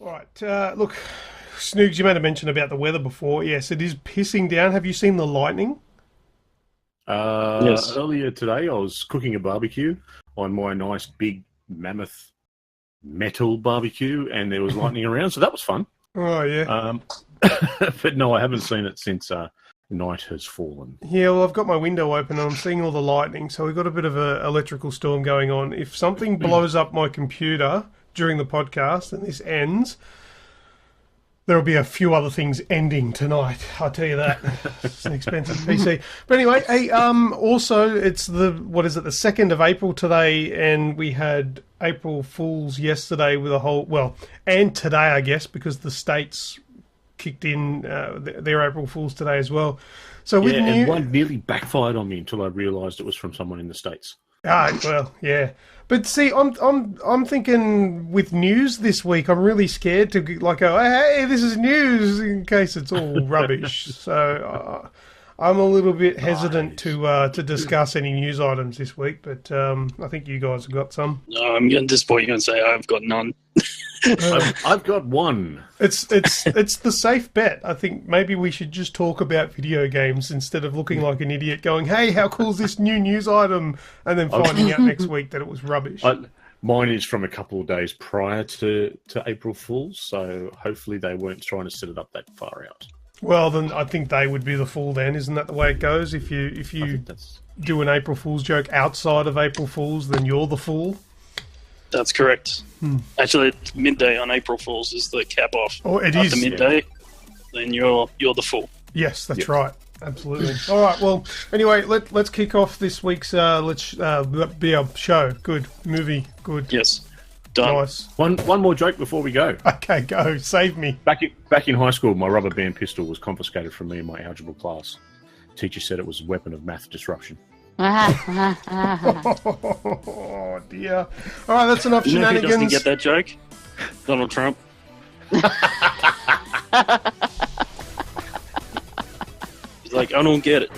Right, look, Snoogs, you made a mention about the weather before. Yes, it is pissing down. Have you seen the lightning? Yes. Earlier today, I was cooking a barbecue on my nice big mammoth metal barbecue, and there was lightning around, so that was fun. Oh, yeah. But no, I haven't seen it since night has fallen. Yeah, well, I've got my window open and I'm seeing all the lightning, so we've got a bit of an electrical storm going on. If something blows up my computer during the podcast and this ends, there'll be a few other things ending tonight. I'll tell you that. It's an expensive PC. But anyway, hey, also it's the 2nd of April today, and we had April Fools yesterday with a whole, and today I guess, because the States kicked in their April Fools today as well. So with and one nearly backfired on me until I realised it was from someone in the States. Well, yeah. But see, I'm thinking with news this week, I'm really scared to go, hey, this is news, in case it's all rubbish. So I'm a little bit hesitant to discuss any news items this week. But I think you guys have got some. No, I'm going to disappoint you and say I've got none. I've got one. It's the safe bet. I think maybe we should just talk about video games instead of looking like an idiot going, hey, how cool is this new news item? And then finding out next week that it was rubbish. Mine is from a couple of days prior to April Fools, so hopefully they weren't trying to set it up that far out. Well, then I think they would be the fool then. Isn't that the way it goes? If you do an April Fool's joke outside of April Fools, then you're the fool. That's correct. Actually, it's midday on April Fools is the cap off. Oh, it After is. midday, then you're the fool. Yes, that's right. Absolutely. All right. Well, anyway, let's kick off this week's be a show. Good movie. Good. Yes. Done. Nice. One more joke before we go. Okay, go. Save me. Back in high school, my rubber band pistol was confiscated from me in my algebra class. Teacher said it was a weapon of math disruption. Oh dear. All right, that's enough You know who shenanigans. doesn't get that joke? Donald Trump. He's like, I don't get it.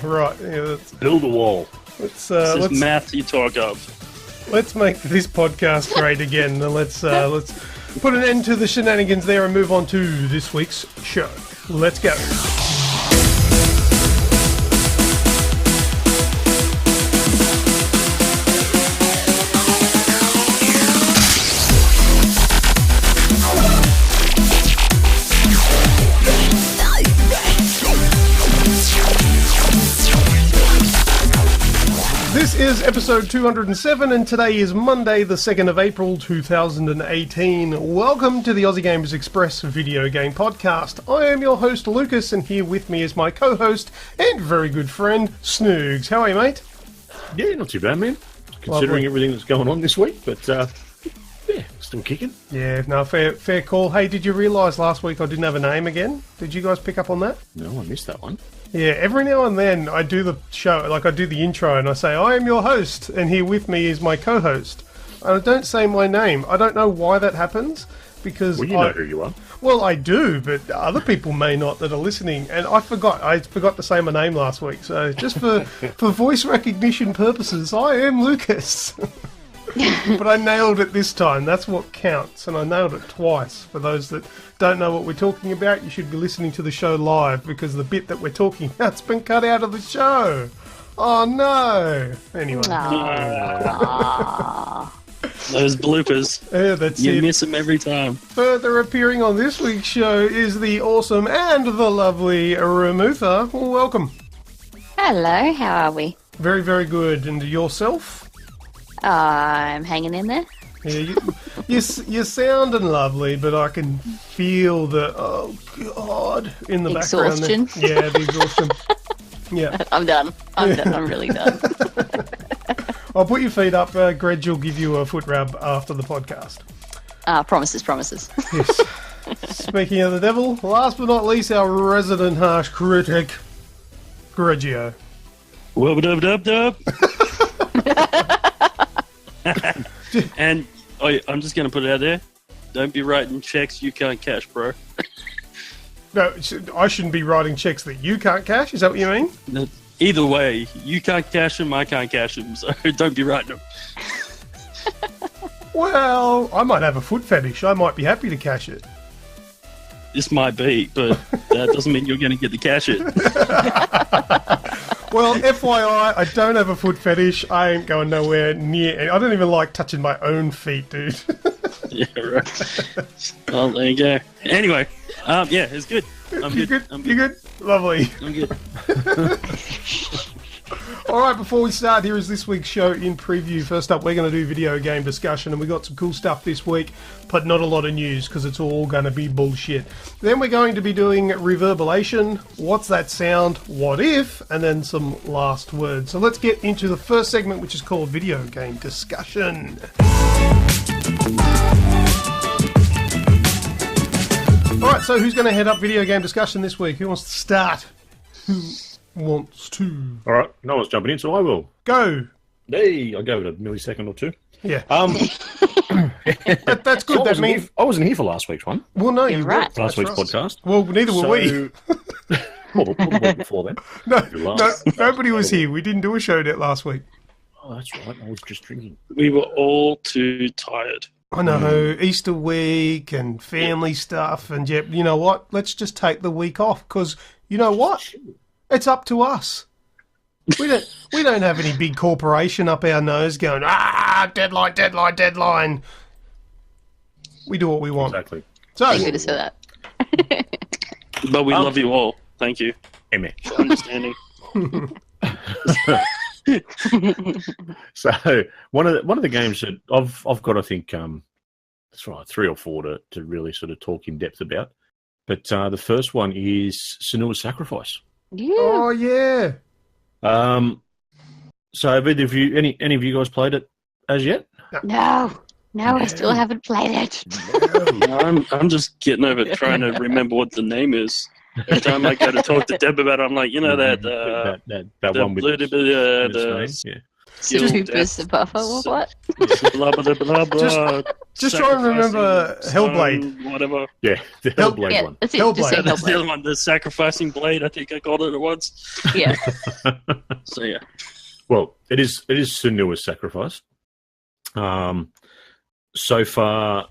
Right. Yeah. Build a wall. This is math you talk of. Let's make this podcast great again. And let's put an end to the shenanigans there and move on to this week's show. Let's go. This is episode 207, and today is Monday, the 2nd of April, 2018. Welcome to the Aussie Gamers Express video game podcast. I am your host, Lucas, and here with me is my co-host and very good friend, Snoogs. How are you, mate? Yeah, not too bad, man. Considering everything that's going on this week, but yeah, still kicking. Yeah, no, fair call. Hey, did you realise last week I didn't have a name again? Did you guys pick up on that? No, I missed that one. Yeah, every now and then I do the show, like I do the intro and I say, I am your host, and here with me is my co-host. And I don't say my name. I don't know why that happens, because Well, you know who you are. Well, I do, but other people may not that are listening. And I forgot to say my name last week. So just for voice recognition purposes, I am Lucas. But I nailed it this time. That's what counts. And I nailed it twice. For those that don't know what we're talking about, you should be listening to the show live, because the bit that we're talking about's been cut out of the show. Oh, no. Anyway. Those bloopers. Yeah, that's You it. miss them every time. Further appearing on this week's show is the awesome and the lovely Remutha. Welcome. Hello, how are we? Very, very good. And yourself? I'm hanging in there. Yeah, you're sounding lovely, but I can feel the, oh, God, in the Exhaustion. background there. Yeah, the exhaustion. Yeah. I'm done. I'm really done. I'll put your feet up. Grejio will give you a foot rub after the podcast. Promises. Yes. Speaking of the devil, last but not least, our resident harsh critic, Grejio. Wub-dub-dub-dub. And I'm just going to put it out there. Don't be writing checks you can't cash, bro. No, I shouldn't be writing checks that you can't cash. Is that what you mean? No, either way, you can't cash them, I can't cash them, so don't be writing them. Well, I might have a foot fetish. I might be happy to cash it. This might be, but that doesn't mean you're going to get to cash it. Well, FYI, I don't have a foot fetish. I ain't going nowhere near. I don't even like touching my own feet, dude. Yeah, right. Well, there you go. Anyway, yeah, it's good. You good? You good? Lovely. I'm good. All right, before we start, here is this week's show in preview. First up, we're going to do video game discussion, and we got some cool stuff this week, but not a lot of news because it's all going to be bullshit. Then we're going to be doing Reverbalation, What's That Sound, What If, and then some last words. So let's get into the first segment, which is called Video Game Discussion. All right, so who's going to head up video game discussion this week? Who wants to start? Who wants to? All right, no one's jumping in, so I will. Go. Hey, I'll go with a millisecond or two. Yeah. That's good. So That means I wasn't here for last week's one. well, no, You're you right. weren't. Last That's week's right. podcast. Well, neither were we. Well, the week before then. No, nobody was here. We didn't do a show that last week. Oh, that's right. I was just drinking. We were all too tired. I know, Easter week and family stuff, and yeah, you know what? Let's just take the week off because you know what? It's up to us. We don't have any big corporation up our nose going deadline, deadline, deadline. We do what we want. Exactly. So You could have said that. But we love you all. Thank you Amen. for understanding. So one of the games that I've got, I think, that's right, 3 or 4 to really sort of talk in depth about. But the first one is Senua's Sacrifice. Yeah. oh yeah. So have any of you guys played it as yet? No, I still haven't played it. I'm just getting over trying to remember what the name is. Every time I go to talk to Deb about it, I'm like, you know that that the one with blue, the the yeah. Super buffer or what? blah blah blah blah. Just try and remember Hellblade. Whatever. Yeah, the Hellblade Yeah, one. that's it. Just say Hellblade. That's the other Hellblade. one, the sacrificing blade. I think I called it at once. Yeah. So yeah. Well, it is Senua's Sacrifice. So far,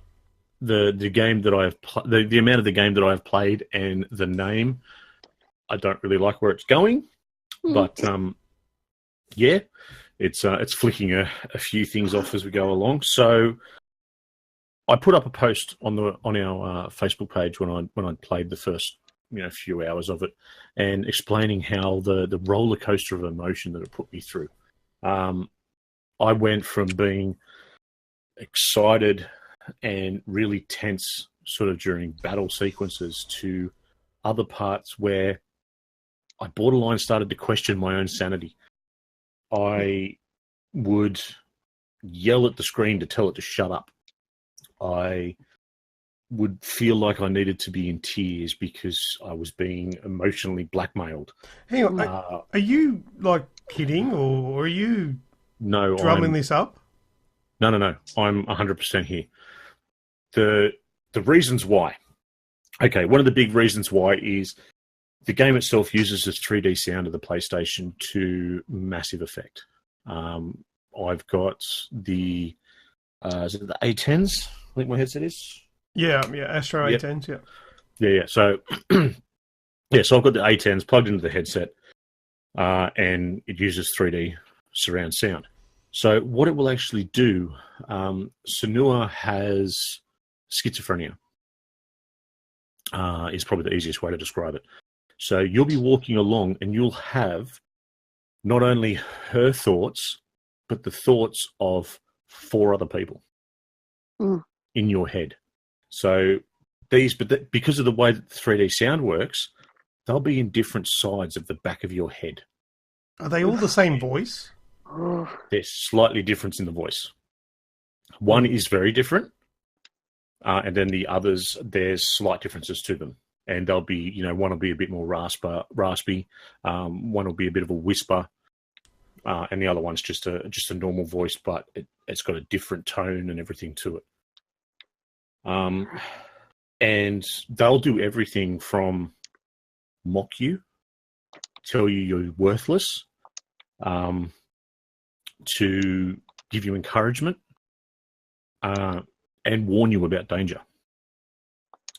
the game that I've the amount of the game that I've played and the name, I don't really like where it's going, but yeah, it's flicking a few things off as we go along. So I put up a post on our Facebook page when I played the first few hours of it, and explaining how the roller coaster of emotion that it put me through. I went from being excited and really tense sort of during battle sequences to other parts where I borderline started to question my own sanity. I would yell at the screen to tell it to shut up. I would feel like I needed to be in tears because I was being emotionally blackmailed. Hang on, are you like kidding or are you No, drumming this up? No. I'm 100% here. The reasons why. Okay, one of the big reasons why is the game itself uses this 3D sound of the PlayStation to massive effect. I've got the is it the A10s? I think my headset is. Yeah, Astro Yep. A10s, yeah. Yeah. So so I've got the A10s plugged into the headset, and it uses 3D surround sound. So what it will actually do, Senua has schizophrenia. Is probably the easiest way to describe it. So you'll be walking along and you'll have not only her thoughts, but the thoughts of 4 other people in your head. So because of the way that the 3D sound works, they'll be in different sides of the back of your head. Are they all the same voice? There's slightly difference in the voice. One is very different, and then the others, there's slight differences to them. And they'll be, one will be a bit more raspy, one will be a bit of a whisper, and the other one's just a normal voice, but it's got a different tone and everything to it. And they'll do everything from mock you, tell you you're worthless, to give you encouragement, and warn you about danger.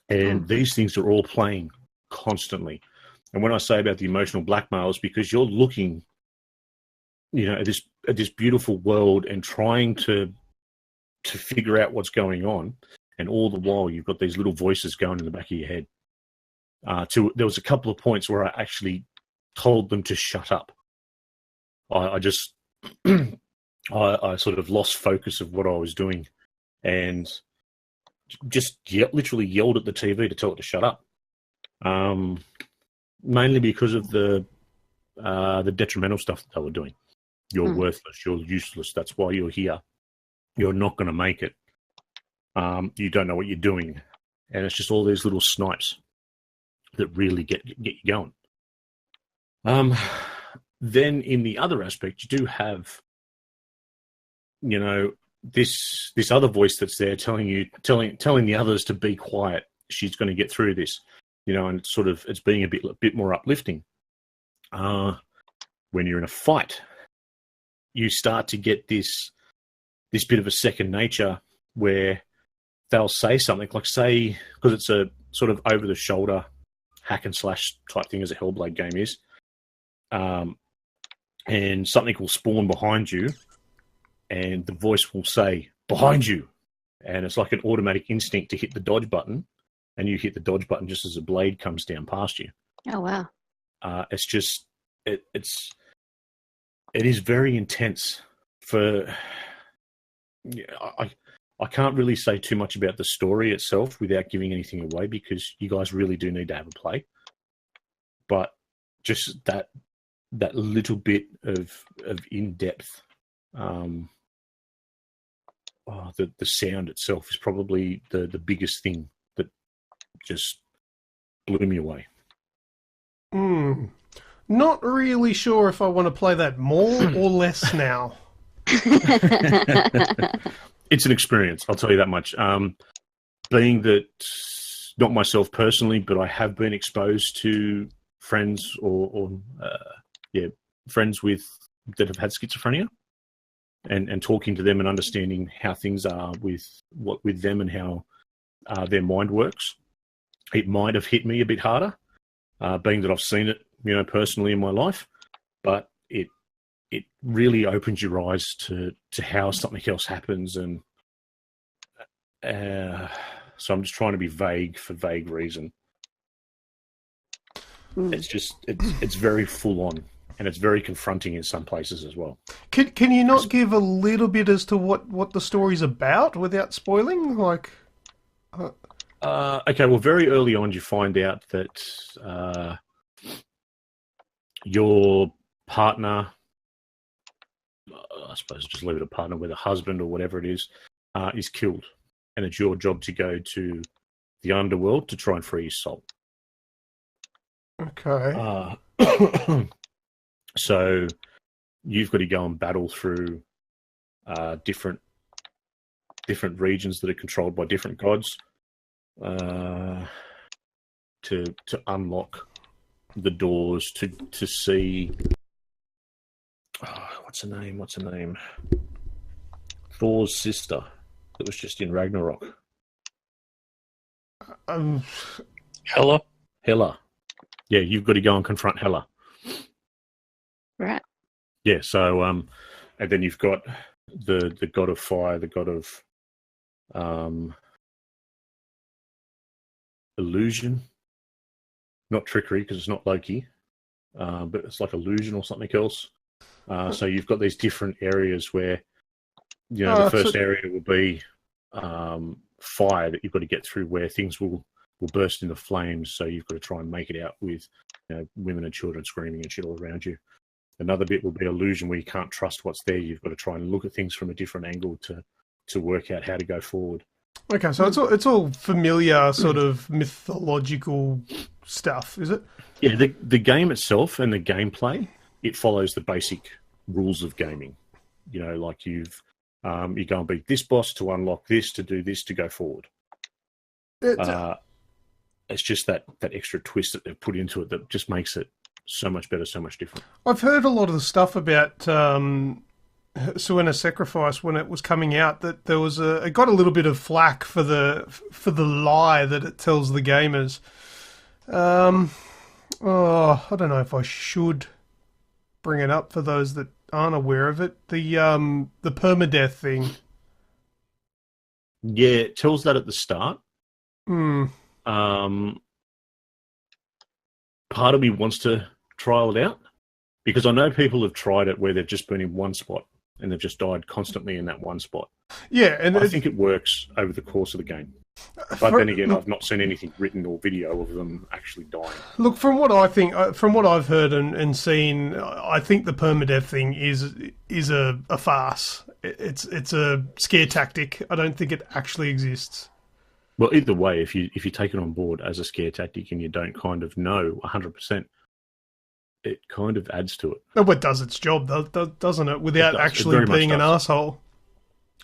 And these things are all playing constantly. And when I say about the emotional blackmail, it's because you're looking, at this beautiful world and trying to figure out what's going on, and all the while you've got these little voices going in the back of your head. There was a couple of points where I actually told them to shut up. I just I sort of lost focus of what I was doing, and just literally yelled at the TV to tell it to shut up. Mainly because of the detrimental stuff that they were doing. You're worthless. You're useless. That's why you're here. You're not going to make it. You don't know what you're doing, and it's just all these little snipes that really get you going. Then in the other aspect, you do have, this other voice that's there telling the others to be quiet. She's going to get through this, and it's being a bit more uplifting. When you're in a fight, you start to get this bit of a second nature where they'll say something like, say, because it's a sort of over the shoulder hack and slash type thing as a Hellblade game is, and something will spawn behind you, and the voice will say, behind you. And it's like an automatic instinct to hit the dodge button, and you hit the dodge button just as a blade comes down past you. Oh, wow. It's just, it is very intense for, I can't really say too much about the story itself without giving anything away, because you guys really do need to have a play. But just that little bit of in-depth, the sound itself is probably the biggest thing that just blew me away. Not really sure if I want to play that more or less now. It's an experience, I'll tell you that much. Being that, not myself personally, but I have been exposed to friends or friends that have had schizophrenia, and talking to them and understanding how things are with them and how their mind works. It might have hit me a bit harder, being that I've seen it, personally in my life, but it really opens your eyes to how something else happens, and so I'm just trying to be vague for vague reason. It's just it's very full on, and it's very confronting in some places as well. Can you not give a little bit as to what the story's about without spoiling? Okay, well, very early on you find out that your partner, I suppose just leave it a partner, with a husband or whatever it is killed. And it's your job to go to the underworld to try and free his soul. Okay. So you've got to go and battle through different regions that are controlled by different gods to unlock the doors to see. What's her name? Thor's sister that was just in Ragnarok. Hela. Yeah, you've got to go and confront Hela. Right. Yeah, so and then you've got the god of fire, the god of illusion, not trickery because it's not Loki, but it's like illusion or something else. So you've got these different areas where, the first area will be fire that you've got to get through, where things will burst into flames. So you've got to try and make it out with women and children screaming and shit all around you. Another bit will be illusion, where you can't trust what's there. You've got to try and look at things from a different angle to work out how to go forward. Okay, so it's all familiar sort of mythological stuff, is it? Yeah, the game itself and the gameplay, it follows the basic rules of gaming. Like you go and beat this boss to unlock this, to do this, to go forward. It's just that extra twist that they've put into it that just makes it so much better, so much different. I've heard a lot of the stuff about Suena Sacrifice, when it was coming out, that there was it got a little bit of flack for the lie that it tells the gamers. I don't know if I should bring it up for those that aren't aware of it. The permadeath thing. Yeah, it tells that at the start. Part of me wants to trial it out because I know people have tried it where they've just been in one spot and they've just died constantly in that one spot. Yeah, and I think it works over the course of the game. But then again, I've not seen anything written or video of them actually dying. Look, from what I think, from what I've heard and seen, I think the permadeath thing is a farce. It's a scare tactic. I don't think it actually exists. Well, either way, if you take it on board as a scare tactic and you don't kind of know 100%, it kind of adds to it. Well, it does its job, doesn't it? Without actually being an asshole.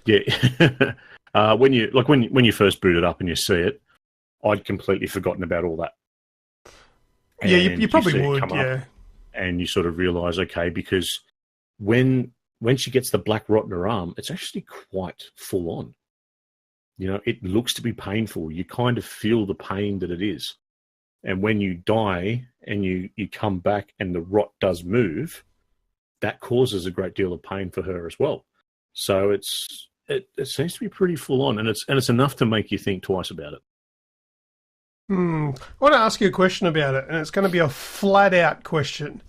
Yeah. When you first boot it up and you see it, I'd completely forgotten about all that. And yeah, you probably would. Yeah. And you sort of realise, okay, because when she gets the black rot in her arm, it's actually quite full on. You know, it looks to be painful. You kind of feel the pain that it is. And when you die and you come back and the rot does move, that causes a great deal of pain for her as well. So it seems to be pretty full on, and it's enough to make you think twice about it. I want to ask you a question about it, and it's going to be a flat out question.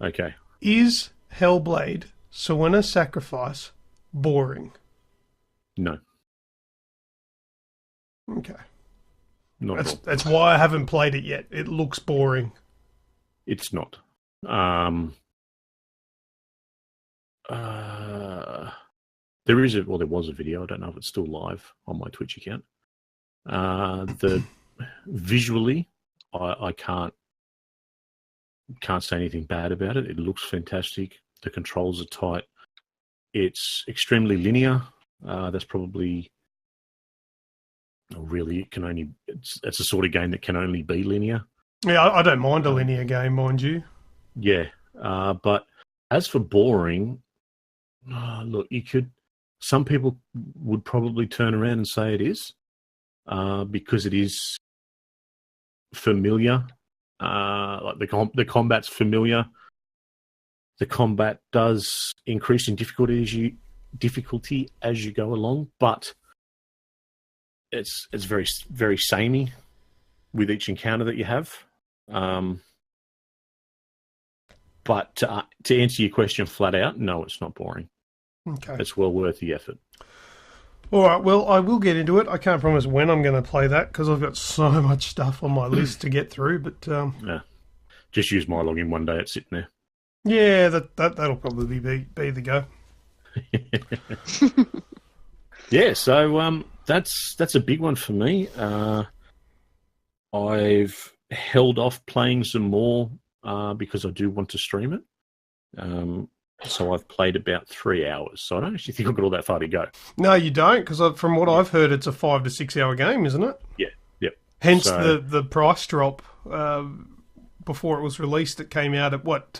Okay. Is Hellblade Suena Sacrifice boring? No. Okay. Not at all. That's why I haven't played it yet. It looks boring. It's not. There was a video. I don't know if it's still live on my Twitch account. Visually, I can't say anything bad about it. It looks fantastic. The controls are tight. It's extremely linear. That's probably really it can only. It's a sort of game that can only be linear. Yeah, I don't mind a linear game, mind you. Yeah, but as for boring, look, you could. Some people would probably turn around and say it is, because it is familiar. Like the combat's familiar. The combat does increase in difficulty as you go along, but it's very, very samey with each encounter that you have. But to answer your question flat out, no, it's not boring. Okay. It's well worth the effort. All right, well, I will get into it. I can't promise when I'm going to play that because I've got so much stuff on my list to get through. But yeah, just use my login one day. It's sitting there. Yeah, that'll probably be the go. Yeah, so that's a big one for me. I've held off playing some more because I do want to stream it. So I've played about 3 hours. So I don't actually think I've got all that far to go. No, you don't, because from what I've heard, it's a 5 to 6 hour game, isn't it? Yeah, yep. Hence the price drop before it was released. It came out at what,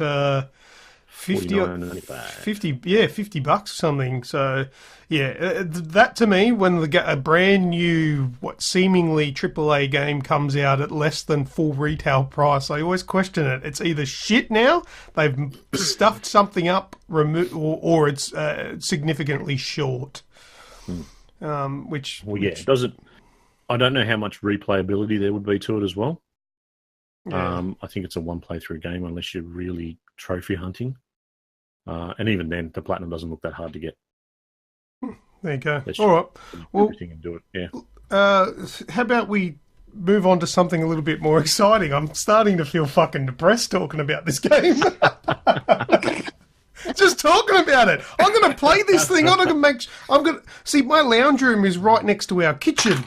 50 $50 or something. So yeah, that to me, when a brand new seemingly AAA game comes out at less than full retail price, I always question it. It's either shit now, they've stuffed something up, or it's significantly short. Which it doesn't. I don't know how much replayability there would be to it as well. Yeah. I think it's a one playthrough game unless you're really trophy hunting. And even then, the platinum doesn't look that hard to get. There you go. All right. Well, everything and do it. Yeah. How about we move on to something a little bit more exciting? I'm starting to feel fucking depressed talking about this game. Just talking about it. I'm going to play this thing. See, my lounge room is right next to our kitchen.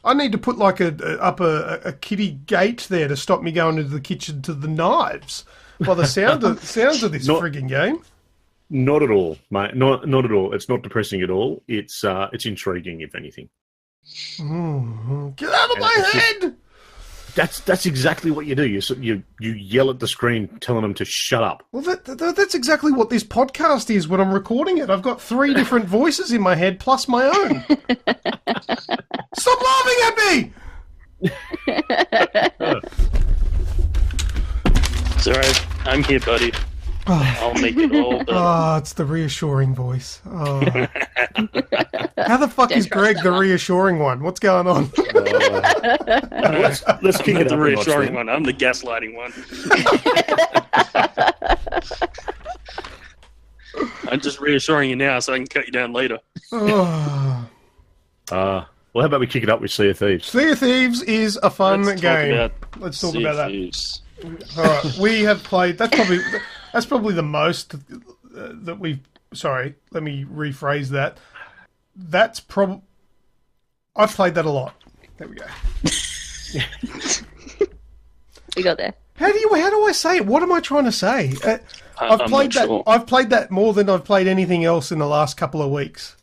I need to put like a kitty gate there to stop me going into the kitchen to the knives. By the sounds of this frigging game. Not at all, mate. Not at all. It's not depressing at all. It's intriguing, if anything. Get out of my head! That's exactly what you do. You yell at the screen, telling them to shut up. Well, that's exactly what this podcast is when I'm recording it. I've got 3 different voices in my head plus my own. Stop laughing at me! It's alright. I'm here, buddy. I'll make it all better. Oh, it's the reassuring voice. Oh. How the fuck is Greg the reassuring one? What's going on? Let's kick I'm it not the up a notch, reassuring then. one. I'm the gaslighting one. I'm just reassuring you now so I can cut you down later. Oh. Well, how about we kick it up with Sea of Thieves? Sea of Thieves is a fun game. Let's talk about that. Thieves. All right, we have played. That's probably the most that we've. Sorry, let me rephrase that. That's I've played that a lot. There we go. We got there. How do I say it? What am I trying to say? I'm not sure. I've played that more than I've played anything else in the last couple of weeks.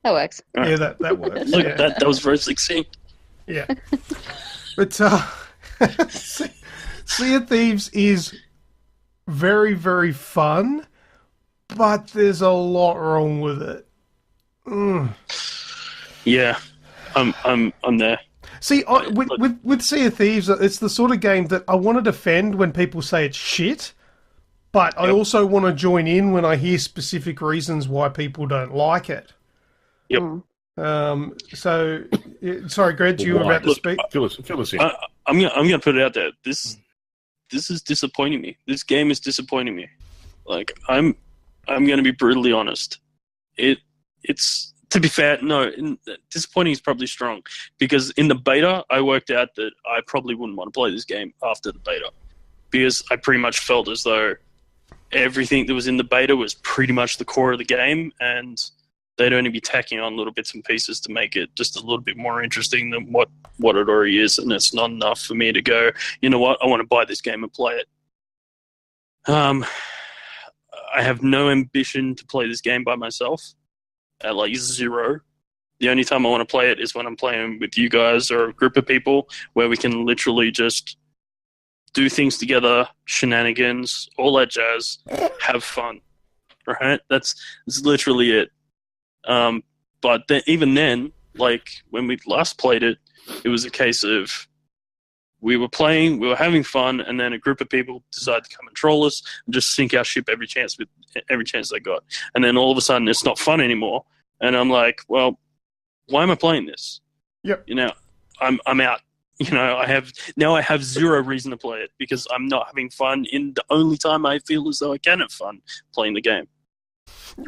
That works. Yeah, that works. Look, Yeah. that was very succinct. Yeah. But Sea of Thieves is very, very fun, but there's a lot wrong with it. Yeah, I'm there. See, with Sea of Thieves, it's the sort of game that I want to defend when people say it's shit, but I also want to join in when I hear specific reasons why people don't like it. Yep. So, sorry, Greg, you were about to speak. Fill us in. I'm gonna put it out there. This is disappointing me. This game is disappointing me. Like I'm gonna be brutally honest. It's to be fair, no, disappointing is probably strong because in the beta I worked out that I probably wouldn't want to play this game after the beta because I pretty much felt as though everything that was in the beta was pretty much the core of the game and they'd only be tacking on little bits and pieces to make it just a little bit more interesting than what it already is, and it's not enough for me to go, you know what, I want to buy this game and play it. I have no ambition to play this game by myself, at like 0. The only time I want to play it is when I'm playing with you guys or a group of people where we can literally just do things together, shenanigans, all that jazz, have fun, right? That's literally it. But even then, like when we last played it, it was a case of we were playing, we were having fun, and then a group of people decided to come and troll us and just sink our ship every chance they got. And then all of a sudden, it's not fun anymore. And I'm like, well, why am I playing this? Yep. You know, I'm out. You know, I have 0 reason to play it because I'm not having fun in the only time I feel as though I can have fun playing the game.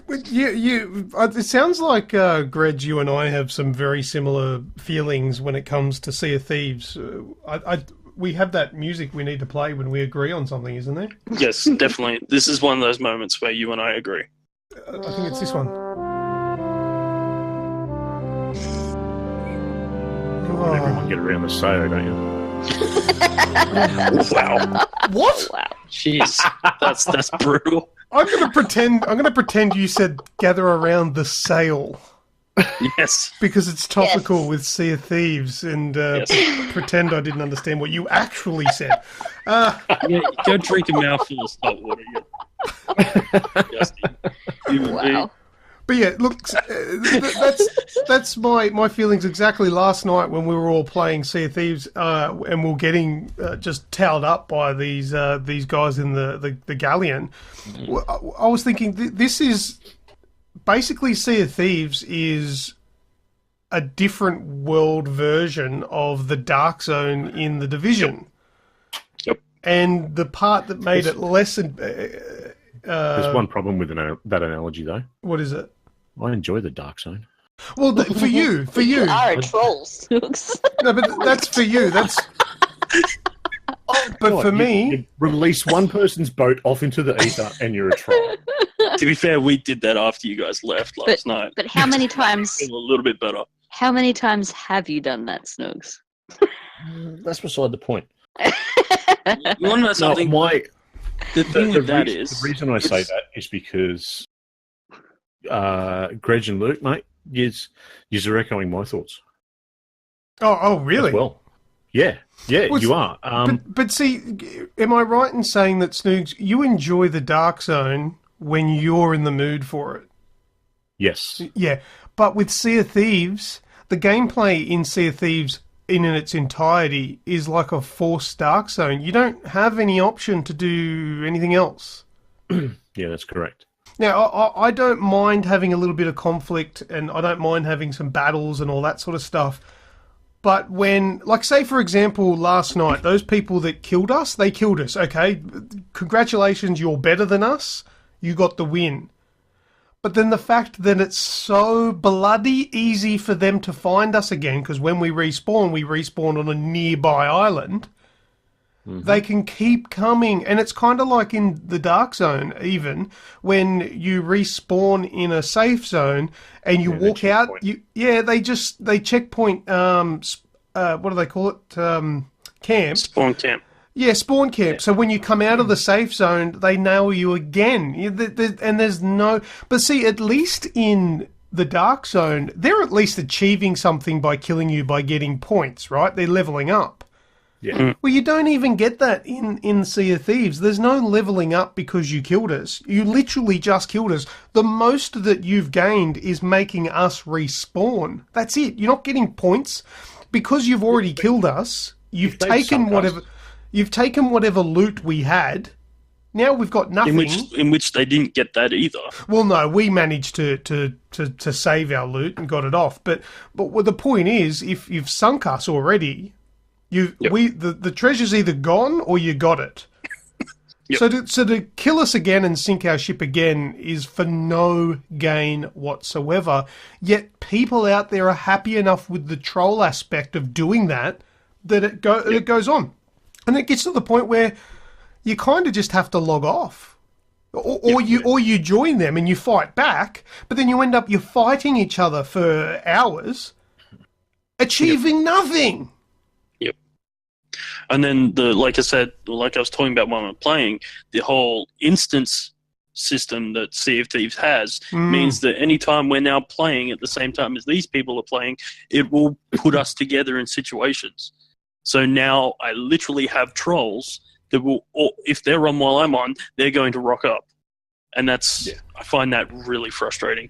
It sounds like, Greg, you and I have some very similar feelings when it comes to Sea of Thieves. We have that music we need to play when we agree on something, isn't there? Yes, definitely. This is one of those moments where you and I agree. I think it's this one. Everyone get around the sail, don't you? Wow. What? Wow. Jeez. That's brutal. I'm gonna pretend you said gather around the sail Yes. because it's topical Yes. with Sea of Thieves, and Yes. pretend I didn't understand what you actually said. Yeah, go drink a mouthful of salt water. Wow. But yeah, look, that's my feelings exactly last night when we were all playing Sea of Thieves, and we're getting just towed up by these guys in the galleon. I was thinking this is basically Sea of Thieves is a different world version of the Dark Zone in the Division. Yep. And the part that made it less. There's one problem with that analogy, though. What is it? I enjoy the Dark Zone. Well, for you. You are a troll, Snoogs. No, but that's for you. That's. But for me, you release one person's boat off into the ether, and you're a troll. To be fair, we did that after you guys left last night. But how many times? Feel a little bit better. How many times have you done that, Snoogs? That's beside the point. You want to know something? The thing with that is... The reason I say that is because Greg and Luke, mate, you're echoing my thoughts. oh, really? As well. Yeah, Well, you are. but see, am I right in saying that, Snoogs, you enjoy the Dark Zone when you're in the mood for it? Yes. Yeah, but with Sea of Thieves, the gameplay in Sea of Thieves in its entirety is like a forced Dark Zone. You don't have any option to do anything else. Yeah, that's correct. Now, I don't mind having a little bit of conflict, and I don't mind having some battles and all that sort of stuff. But when, like, say, for example, last night, those people that killed us, they killed us, okay? Congratulations, you're better than us. You got the win. But then the fact that it's so bloody easy for them to find us again, because when we respawn on a nearby island, they can keep coming. And it's kind of like in the Dark Zone, even, when you respawn in a safe zone and you walk out, they checkpoint, what do they call it? Camp. Spawn camp. Yeah, spawn camp. Yeah. So when you come out of the safe zone, they nail you again. And there's no... But see, at least in the Dark Zone, they're at least achieving something by killing you by getting points, right? They're leveling up. Yeah. Well, you don't even get that in Sea of Thieves. There's no leveling up because you killed us. You literally just killed us. The most that you've gained is making us respawn. That's it. You're not getting points. Because you've already killed us, you've taken whatever loot we had. Now we've got nothing. In which they didn't get that either. Well, no, we managed to save our loot and got it off. But what the point is, if you've sunk us already... The treasure's either gone or you got it. Yep. So to kill us again and sink our ship again is for no gain whatsoever. Yet people out there are happy enough with the troll aspect of doing that it goes on, and it gets to the point where you kind of just have to log off, or you join them and you fight back, but then you end up you're fighting each other for hours, achieving nothing. And then like I was talking about when I'm playing, the whole instance system that Sea of Thieves has means that anytime we're now playing at the same time as these people are playing, it will put us together in situations. So now I literally have trolls that will, if they're on while I'm on, they're going to rock up. And I find that really frustrating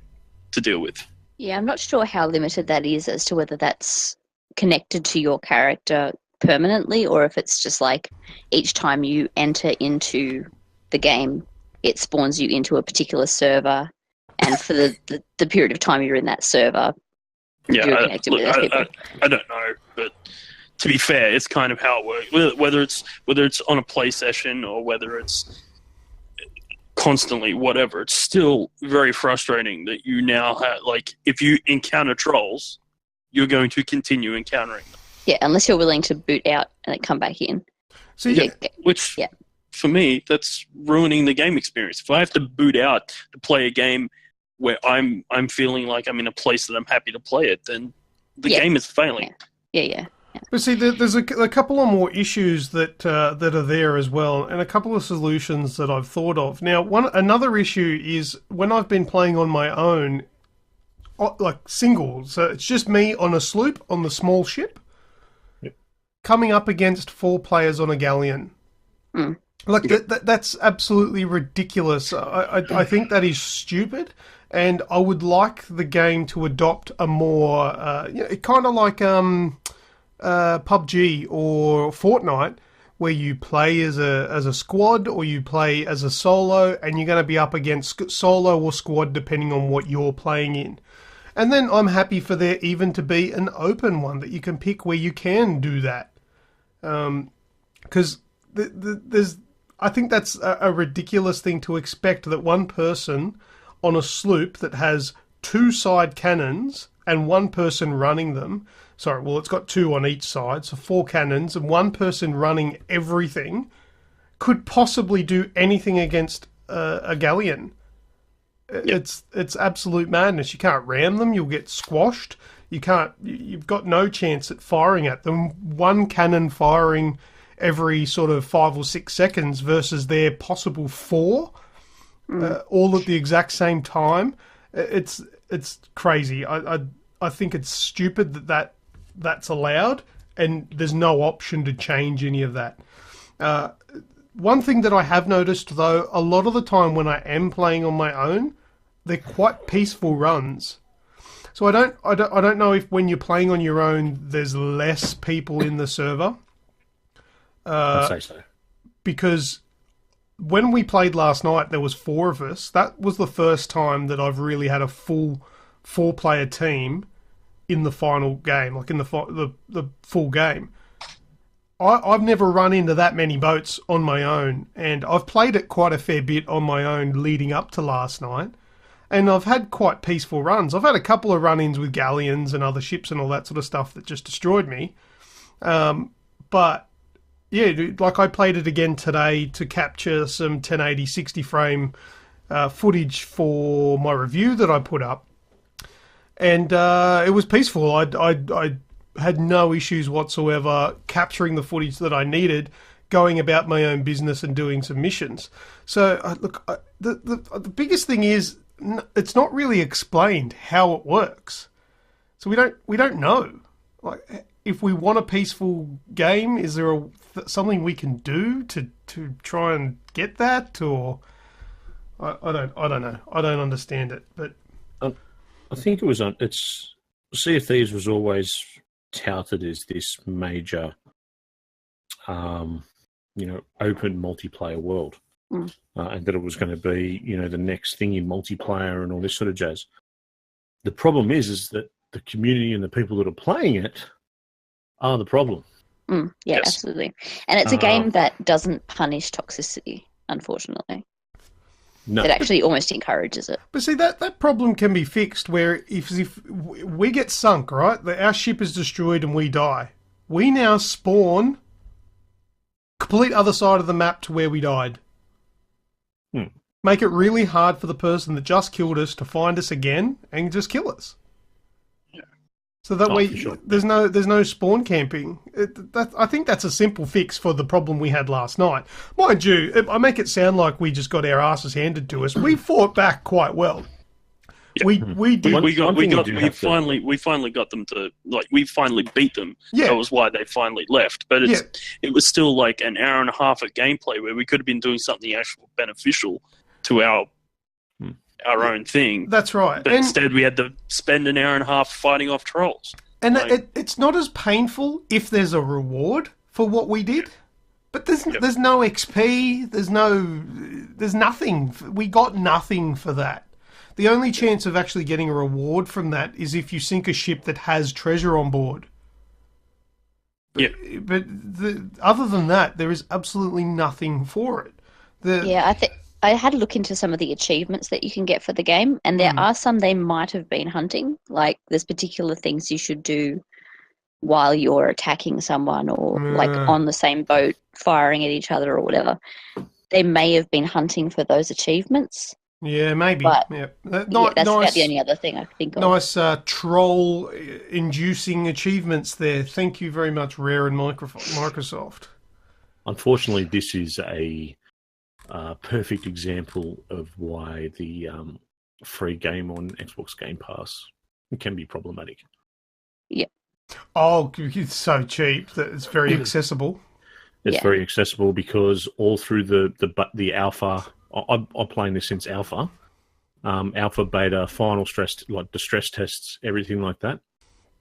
to deal with. Yeah, I'm not sure how limited that is as to whether that's connected to your character permanently, or if it's just like each time you enter into the game, it spawns you into a particular server, and for the period of time you're in that server, you're connected with those people. I don't know, but to be fair, it's kind of how it works. Whether it's on a play session or whether it's constantly, whatever, it's still very frustrating that you now have, like, if you encounter trolls, you're going to continue encountering them. Yeah, unless you're willing to boot out and then come back in. So for me, that's ruining the game experience. If I have to boot out to play a game where I'm feeling like I'm in a place that I'm happy to play it, then the game is failing. Yeah. But see, there's a couple of more issues that are there as well, and a couple of solutions that I've thought of. Now, another issue is when I've been playing on my own, like single, so it's just me on a sloop on the small ship, coming up against 4 players on a galleon. Like, that's absolutely ridiculous. I think that is stupid, and I would like the game to adopt a more, kind of like PUBG or Fortnite, where you play as a squad or you play as a solo, and you're going to be up against solo or squad depending on what you're playing in. And then I'm happy for there even to be an open one that you can pick where you can do that. Because I think that's a ridiculous thing to expect, that one person on a sloop that has 2 side cannons and 1 person running them. Sorry, well, it's got 2 on each side, so 4 cannons, and 1 person running everything could possibly do anything against a galleon. It's absolute madness. You can't ram them; you'll get squashed. You've got no chance at firing at them. 1 cannon firing every sort of 5 or 6 seconds versus their possible 4, all at the exact same time. It's crazy. I think it's stupid that's allowed, and there's no option to change any of that. One thing that I have noticed, though, a lot of the time when I am playing on my own, they're quite peaceful runs. So I don't know if when you're playing on your own, there's less people in the server. I'd say so. Because when we played last night, there was 4 of us. That was the first time that I've really had a full 4-player team in the final game, like in the full game. I've never run into that many boats on my own, and I've played it quite a fair bit on my own leading up to last night, and I've had quite peaceful runs. I've had a couple of run-ins with galleons and other ships and all that sort of stuff that just destroyed me. But, yeah, like I played it again today to capture some 1080 60 frame footage for my review that I put up, and it was peaceful. I had no issues whatsoever capturing the footage that I needed, going about my own business and doing some missions. So, look, the biggest thing is it's not really explained how it works. So we don't know. Like, if we want a peaceful game, is there something we can do to try and get that, or I don't know. I don't understand it, but I think it's Sea of Thieves was always touted as this major, open multiplayer world, and that it was going to be, the next thing in multiplayer and all this sort of jazz. The problem is that the community and the people that are playing it are the problem. Yeah, yes. Absolutely. And it's a game that doesn't punish toxicity, unfortunately. No. It actually almost encourages it. But see, that problem can be fixed where if we get sunk, right? Our ship is destroyed and we die. We now spawn complete other side of the map to where we died. Make it really hard for the person that just killed us to find us again and just kill us. Yeah. So that way, sure. there's no spawn camping. I think that's a simple fix for the problem we had last night. Mind you, I make it sound like we just got our asses handed to us. We fought back quite well. Yeah. We did. We finally got them to, like, we finally beat them. Yeah. That was why they finally left. But it was still like an hour and a half of gameplay where we could have been doing something actually beneficial to our own thing. That's right. But instead we had to spend an hour and a half fighting off trolls. And it's not as painful if there's a reward for what we did. But there's no XP, there's nothing. We got nothing for that. The only chance of actually getting a reward from that is if you sink a ship that has treasure on board. But other than that, there is absolutely nothing for it. I had a look into some of the achievements that you can get for the game, and there are some they might have been hunting. Like, there's particular things you should do while you're attacking someone or, like, on the same boat, firing at each other or whatever. They may have been hunting for those achievements. Yeah, maybe. But, that's about the only other thing I can think of. Nice troll-inducing achievements there. Thank you very much, Rare and Microsoft. Unfortunately, this is a perfect example of why the free game on Xbox Game Pass can be problematic. Yeah. Oh, it's so cheap that it's very accessible. It's very accessible because all through the alpha, I'm playing this since alpha, beta, final stress, like the stress tests, everything like that.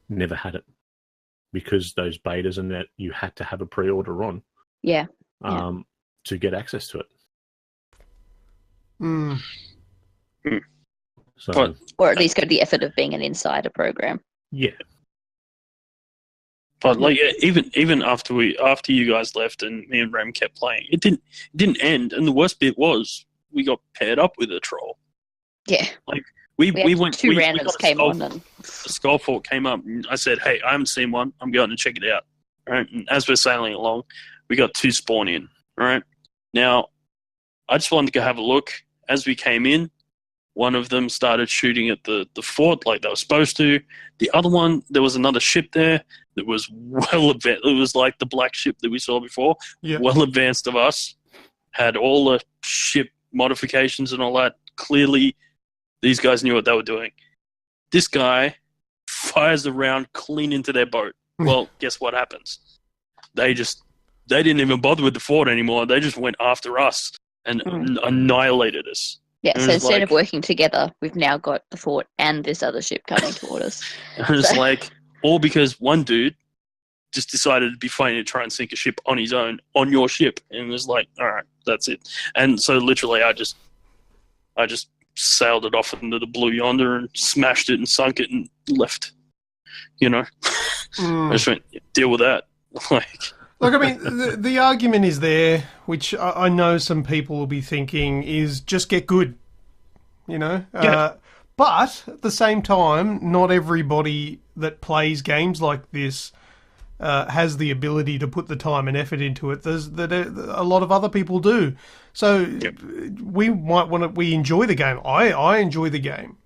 Never had it because those betas and that you had to have a pre-order on. Yeah. To get access to it. So, or at least go to the effort of being an insider program. Yeah. But like even after you guys left and me and Rem kept playing, it didn't end. And the worst bit was we got paired up with a troll. Yeah. Like we went. Two randoms came on and the Skullfort came up. And I said, "Hey, I haven't seen one. I'm going to check it out." Right. And as we're sailing along, we got 2 spawn in. Right. Now, I just wanted to go have a look. As we came in, one of them started shooting at the fort like they were supposed to. The other one, there was another ship there that was well advanced. It was like the black ship that we saw before, well advanced of us, had all the ship modifications and all that. Clearly, these guys knew what they were doing. This guy fires a round clean into their boat. Well, guess what happens? They didn't even bother with the fort anymore. They just went after us and annihilated us. Yeah, And so it's instead like- of working together, we've now got the fort and this other ship coming toward us. And it's like, all because one dude just decided to be funny to try and sink a ship on his own, on your ship. And it's like, all right, that's it. And so literally I just sailed it off into the blue yonder and smashed it and sunk it and left. You know? I just went, deal with that. Like, Look, I mean, the argument is there, which I know some people will be thinking is just get good, you know? Yeah. But at the same time, not everybody that plays games like this has the ability to put the time and effort into it. A lot of other people do. So we might want to. We enjoy the game. I enjoy the game,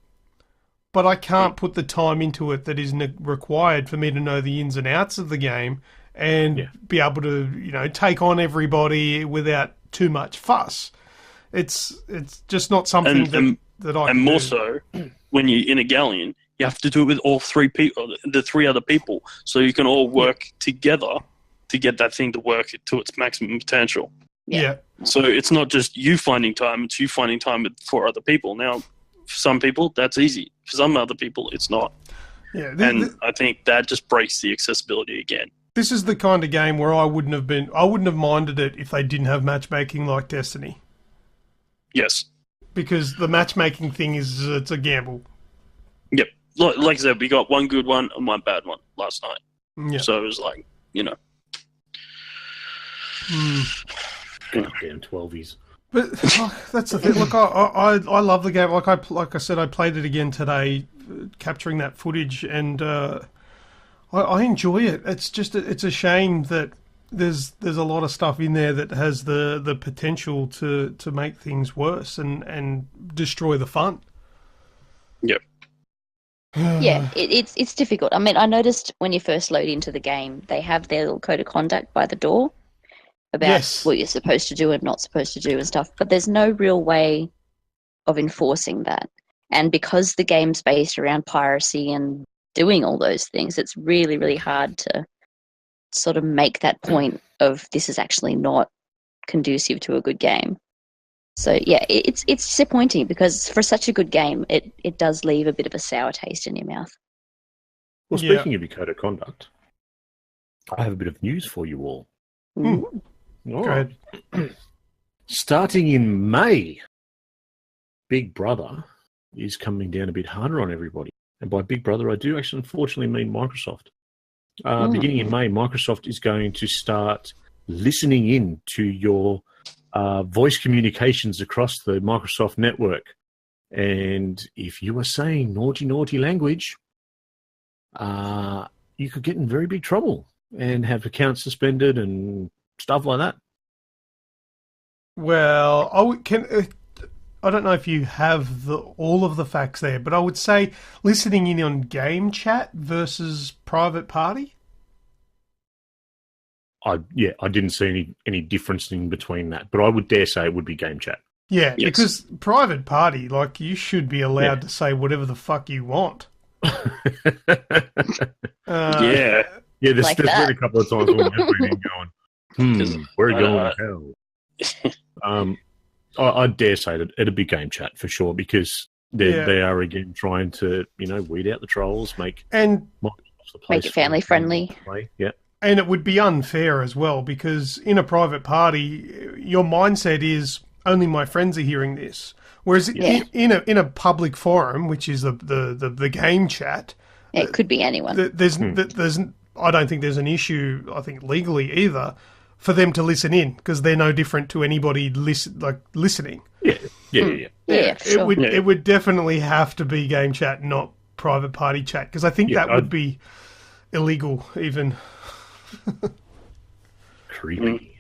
but I can't put the time into it that is required for me to know the ins and outs of the game and be able to, you know, take on everybody without too much fuss. It's just not something that I. And can more do. so, when you're in a galleon, you have to do it with all three people, the three other people, so you can all work together to get that thing to work to its maximum potential. Yeah. So it's not just you finding time; it's you finding time with four other people. Now, for some people, that's easy. For some other people, it's not. Yeah. And I think that just breaks the accessibility again. This is the kind of game where I wouldn't have minded it if they didn't have matchmaking like Destiny. Yes. Because the matchmaking thing it's a gamble. Yep. Like I said, we got one good one and one bad one last night. Yeah. So it was like, you know. Goddamn 12s. But that's the thing. Look, I love the game. Like I said, I played it again today, capturing that footage, and I enjoy it. It's just it's a shame that there's a lot of stuff in there that has the potential to make things worse and destroy the fun. Yep. Yeah, it's difficult. I mean, I noticed when you first load into the game, they have their little code of conduct by the door about what you're supposed to do and not supposed to do and stuff, but there's no real way of enforcing that. And because the game's based around piracy and doing all those things, it's really, really hard to sort of make that point of this is actually not conducive to a good game. So yeah, it's disappointing because for such a good game, it does leave a bit of a sour taste in your mouth. Well, speaking of your code of conduct, I have a bit of news for you all. Go ahead. Starting in May, Big Brother is coming down a bit harder on everybody. And by Big Brother, I do actually unfortunately mean Microsoft. Beginning in May, Microsoft is going to start listening in to your voice communications across the Microsoft network. And if you are saying naughty, naughty language, you could get in very big trouble and have accounts suspended and stuff like that. Well, I don't know if you have all of the facts there, but I would say listening in on game chat versus private party. I didn't see any difference in between that, but I would dare say it would be game chat. Yeah, Yes. because private party, like, you should be allowed to say whatever the fuck you want. Yeah. Yeah, there's Like been that. a couple of times when I've been going, we're going to hell. I'd dare say that it'd be game chat for sure, because they are again trying to, weed out the trolls, make And Make it family friendly. Yeah. And it would be unfair as well, because in a private party, your mindset is only my friends are hearing this. Whereas in a public forum, which is the game chat, It could be anyone. there's I don't think there's an issue, I think legally either, for them to listen in, because they're no different to anybody listening. Yeah. Yeah, for sure. It would definitely have to be game chat, not private party chat, because I think that would be illegal even. Creepy.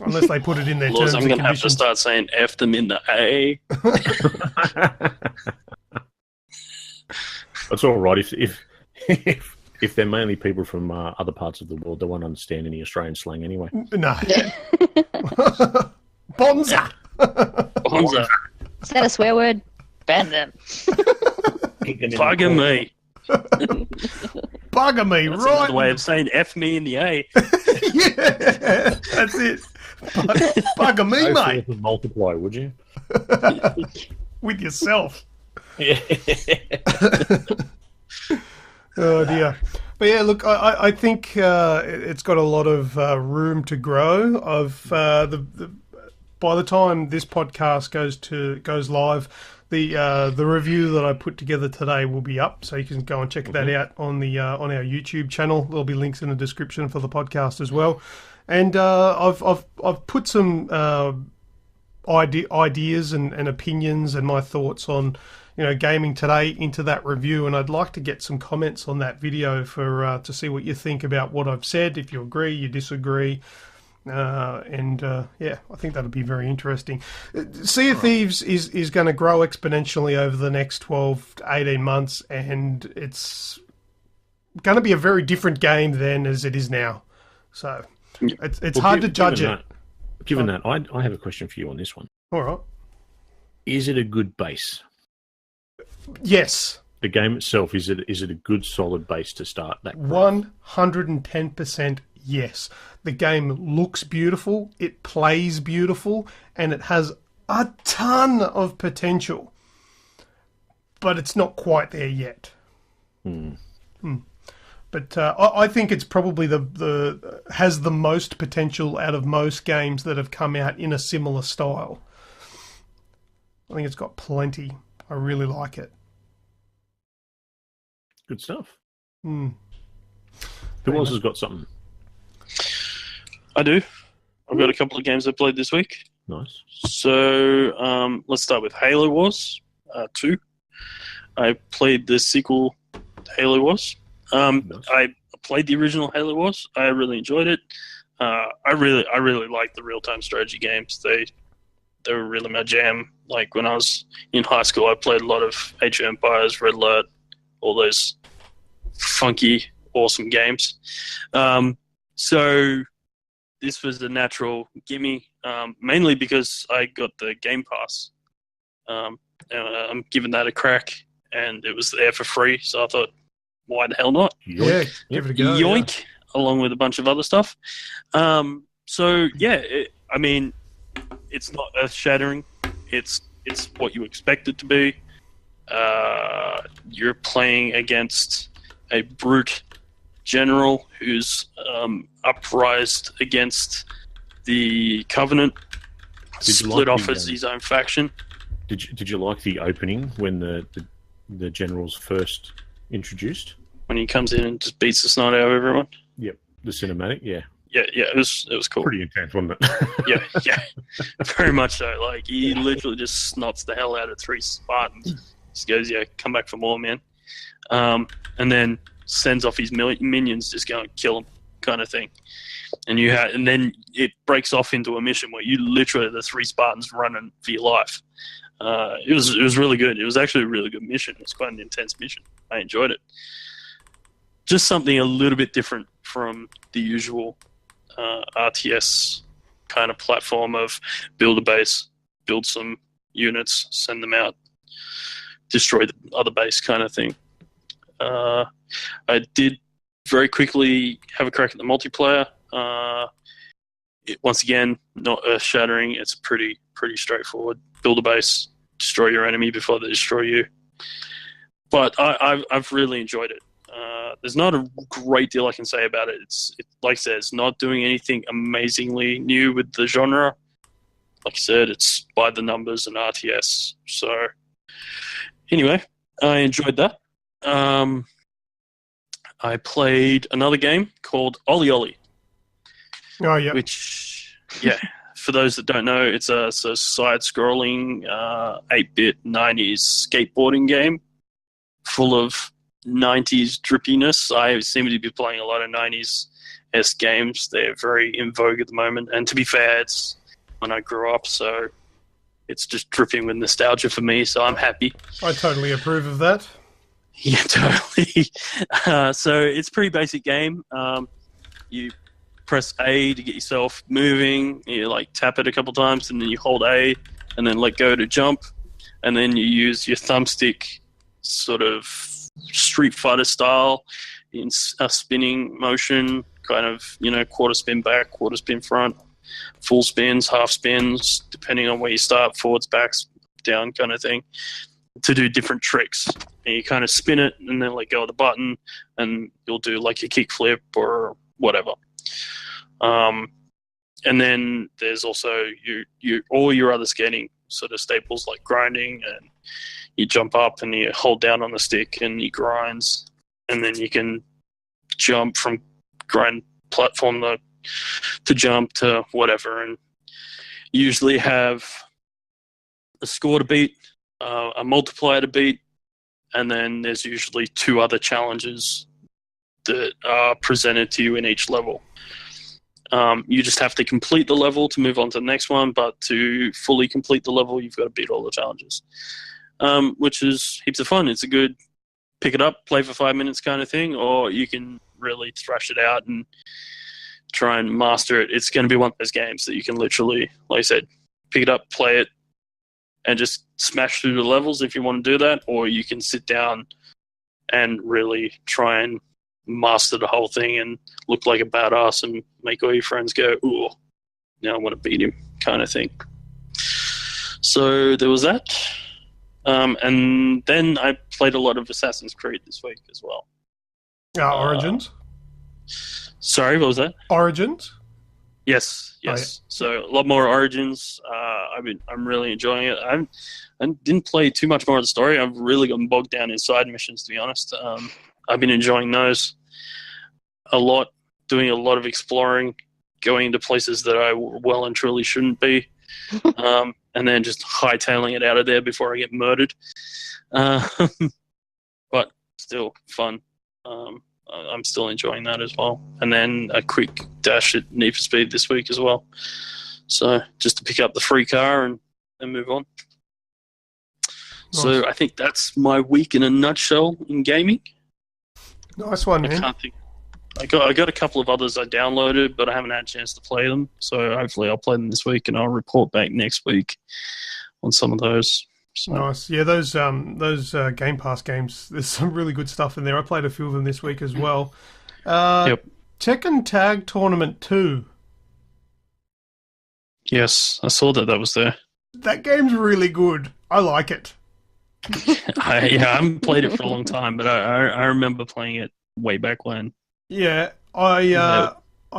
Unless they put it in their Laws, terms I'm and going to have to conditions. start saying F them in the A. That's all right. If they're mainly people from other parts of the world, they won't understand any Australian slang anyway. No. Bonza! Bonza. Is that a swear word? Ban them. Bugger me. bugger me, That's right? another way of saying F me in the A. Yeah, that's it. Bugger me, Go mate. forth and multiply, would you? With yourself. Yeah. Oh dear. But yeah, look, I think it's got a lot of room to grow. By the time this podcast goes live, the review that I put together today will be up, so you can go and check that out on the on our YouTube channel. There'll be links in the description for the podcast as well. And I've put some ideas and opinions and my thoughts on gaming today into that review, and I'd like to get some comments on that video for to see what you think about what I've said, if you agree, you disagree. Yeah, I think that'll be very interesting. Sea of Thieves is going to grow exponentially over the next 12 to 18 months, and it's going to be a very different game then as it is now. So it's hard to judge it. Given that, I have a question for you on this one. All right. Is it a good base? Yes. The game itself, is it a good solid base to start that? 110% yes. The game looks beautiful, it plays beautiful, and it has a ton of potential. But it's not quite there yet. But I think it's probably has the most potential out of most games that have come out in a similar style. I think it's got plenty. I really like it. Good stuff. Mm. Who else has got something? I do. I've got a couple of games I played this week. Nice. So let's start with Halo Wars 2. I played the sequel to Halo Wars. Nice. I played the original Halo Wars. I really enjoyed it. I really like the real-time strategy games. They were really my jam. Like when I was in high school, I played a lot of Age of Empires, Red Alert, all those funky, awesome games. So this was a natural gimme, mainly because I got the Game Pass. I'm giving that a crack, and it was there for free, so I thought, why the hell not? Yeah, give it a go. Yoink, along with a bunch of other stuff. So, yeah, it's not earth-shattering. It's what you expect it to be. You're playing against a brute general who's uprised against the Covenant, split off as his own faction. Did you like the opening when the general's first introduced? When he comes in and just beats the snot out of everyone? Yep, the cinematic, yeah. Yeah, it was cool. Pretty intense, wasn't it? yeah, very much so. Like, he literally just snots the hell out of 3 Spartans. Just goes, yeah, come back for more, man. And then sends off his minions, just go and kill them, kind of thing. And then it breaks off into a mission where you literally the 3 Spartans running for your life. It was really good. It was actually a really good mission. It was quite an intense mission. I enjoyed it. Just something a little bit different from the usual RTS kind of platform of build a base, build some units, send them out, destroy the other base kind of thing. I did very quickly have a crack at the multiplayer. Once again, not earth-shattering. It's pretty straightforward. Build a base, destroy your enemy before they destroy you. But I've really enjoyed it. There's not a great deal I can say about it. Like I said, it's not doing anything amazingly new with the genre. Like I said, it's by the numbers and RTS. So anyway, I enjoyed that. I played another game called Ollie Ollie. Oh, yeah. Which, yeah, for those that don't know, it's a side-scrolling 8-bit 90s skateboarding game full of 90s drippiness. I seem to be playing a lot of 90s-esque games. They're very in vogue at the moment. And to be fair, it's when I grew up, so it's just dripping with nostalgia for me, so I'm happy. I totally approve of that. Yeah, totally. So it's a pretty basic game. You press A to get yourself moving. You tap it a couple times, and then you hold A, and then let go to jump, and then you use your thumbstick, sort of Street Fighter style, in a spinning motion, kind of, quarter spin back, quarter spin front, full spins, half spins, depending on where you start, forwards, backs, down kind of thing, to do different tricks. And you kind of spin it and then let go of the button, and you'll do like a kick flip or whatever. And then there's also all your other skating sort of staples like grinding, and you jump up and you hold down on the stick and you grinds, and then you can jump from grind platform to jump to whatever, and you usually have a score to beat, a multiplier to beat, and then there's usually 2 other challenges that are presented to you in each level. You just have to complete the level to move on to the next one, but to fully complete the level, you've got to beat all the challenges, which is heaps of fun. It's a good pick it up, play for 5 minutes kind of thing, or you can really thrash it out and try and master it. It's going to be one of those games that you can literally, like I said, pick it up, play it, and just smash through the levels if you want to do that, or you can sit down and really try and master the whole thing and look like a badass and make all your friends go, ooh, now I want to beat him kind of thing. So there was that. And then I played a lot of Assassin's Creed this week as well. Origins? Sorry, what was that? Origins? Yes. Oh, yeah. So a lot more Origins. I'm really enjoying it. I didn't play too much more of the story. I've really gotten bogged down in side missions, to be honest. I've been enjoying those a lot, doing a lot of exploring, going into places that I well and truly shouldn't be, and then just hightailing it out of there before I get murdered. But still fun. I'm still enjoying that as well. And then a quick dash at Need for Speed this week as well. So just to pick up the free car and move on. Nice. So I think that's my week in a nutshell in gaming. Nice one, man. I can't think. I got a couple of others I downloaded, but I haven't had a chance to play them. So hopefully I'll play them this week, and I'll report back next week on some of those. So. Nice. Yeah, those Game Pass games, there's some really good stuff in there. I played a few of them this week as well. Yep. Tekken Tag Tournament 2. Yes, I saw that was there. That game's really good. I like it. I haven't played it for a long time, but I remember playing it way back when. Yeah, I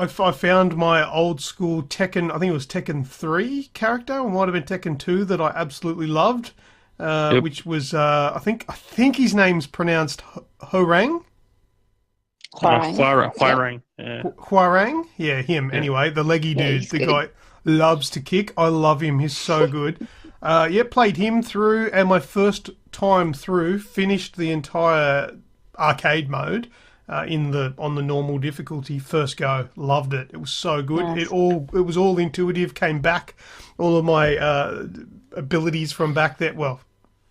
found my old school Tekken, I think it was Tekken 3 character, or might have been Tekken 2 that I absolutely loved, which was, I think his name's pronounced Hwoarang. Hwoarang. Yeah. Hwoarang? Yeah, him. Yeah. Anyway, the leggy dude, the guy loves to kick. I love him. He's so good. Played him through, and my first time through, finished the entire arcade mode on the normal difficulty. First go, loved it. It was so good. Nice. It was all intuitive. Came back, all of my abilities from back there. Well,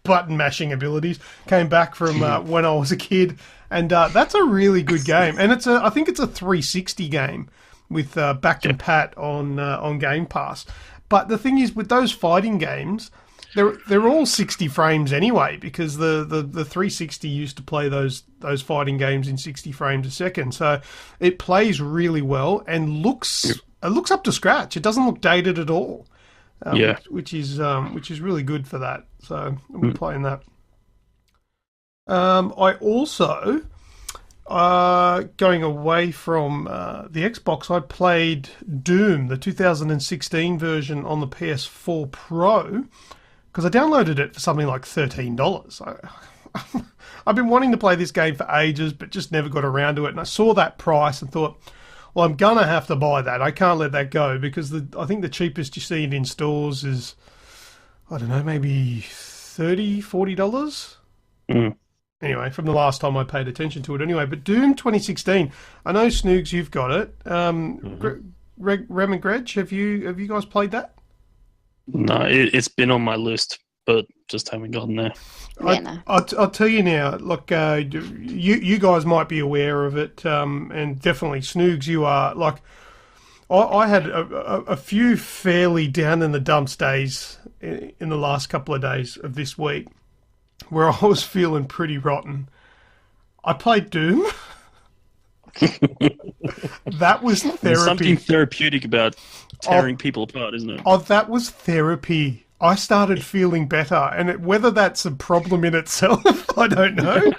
button mashing abilities came back from when I was a kid, and that's a really good game. And I think it's a 360 game with Back and Pat on Game Pass. But the thing is, with those fighting games, they're all 60 frames anyway, because the 360 used to play those fighting games in 60 frames a second. So it plays really well and looks up to scratch. It doesn't look dated at all. Which is really good for that. So I'll be playing that. I also, going away from the Xbox, I played Doom, the 2016 version on the PS4 Pro, because I downloaded it for something like $13. I've been wanting to play this game for ages, but just never got around to it. And I saw that price and thought, well, I'm going to have to buy that. I can't let that go, because I think the cheapest you see it in stores is, I don't know, maybe $30, $40. Anyway, from the last time I paid attention to it anyway. But Doom 2016, I know, Snoogs, you've got it. Rem and Greg, have you guys played that? No, it's been on my list, but just haven't gotten there. I'll tell you now, look, you guys might be aware of it, and definitely Snoogs, you are. Like, I had a few fairly down in the dumps days in the last couple of days of this week, where I was feeling pretty rotten. I played Doom, That was There's therapy. something therapeutic about tearing people apart, isn't it? Oh, that was therapy. I started feeling better, and whether that's a problem in itself, I don't know.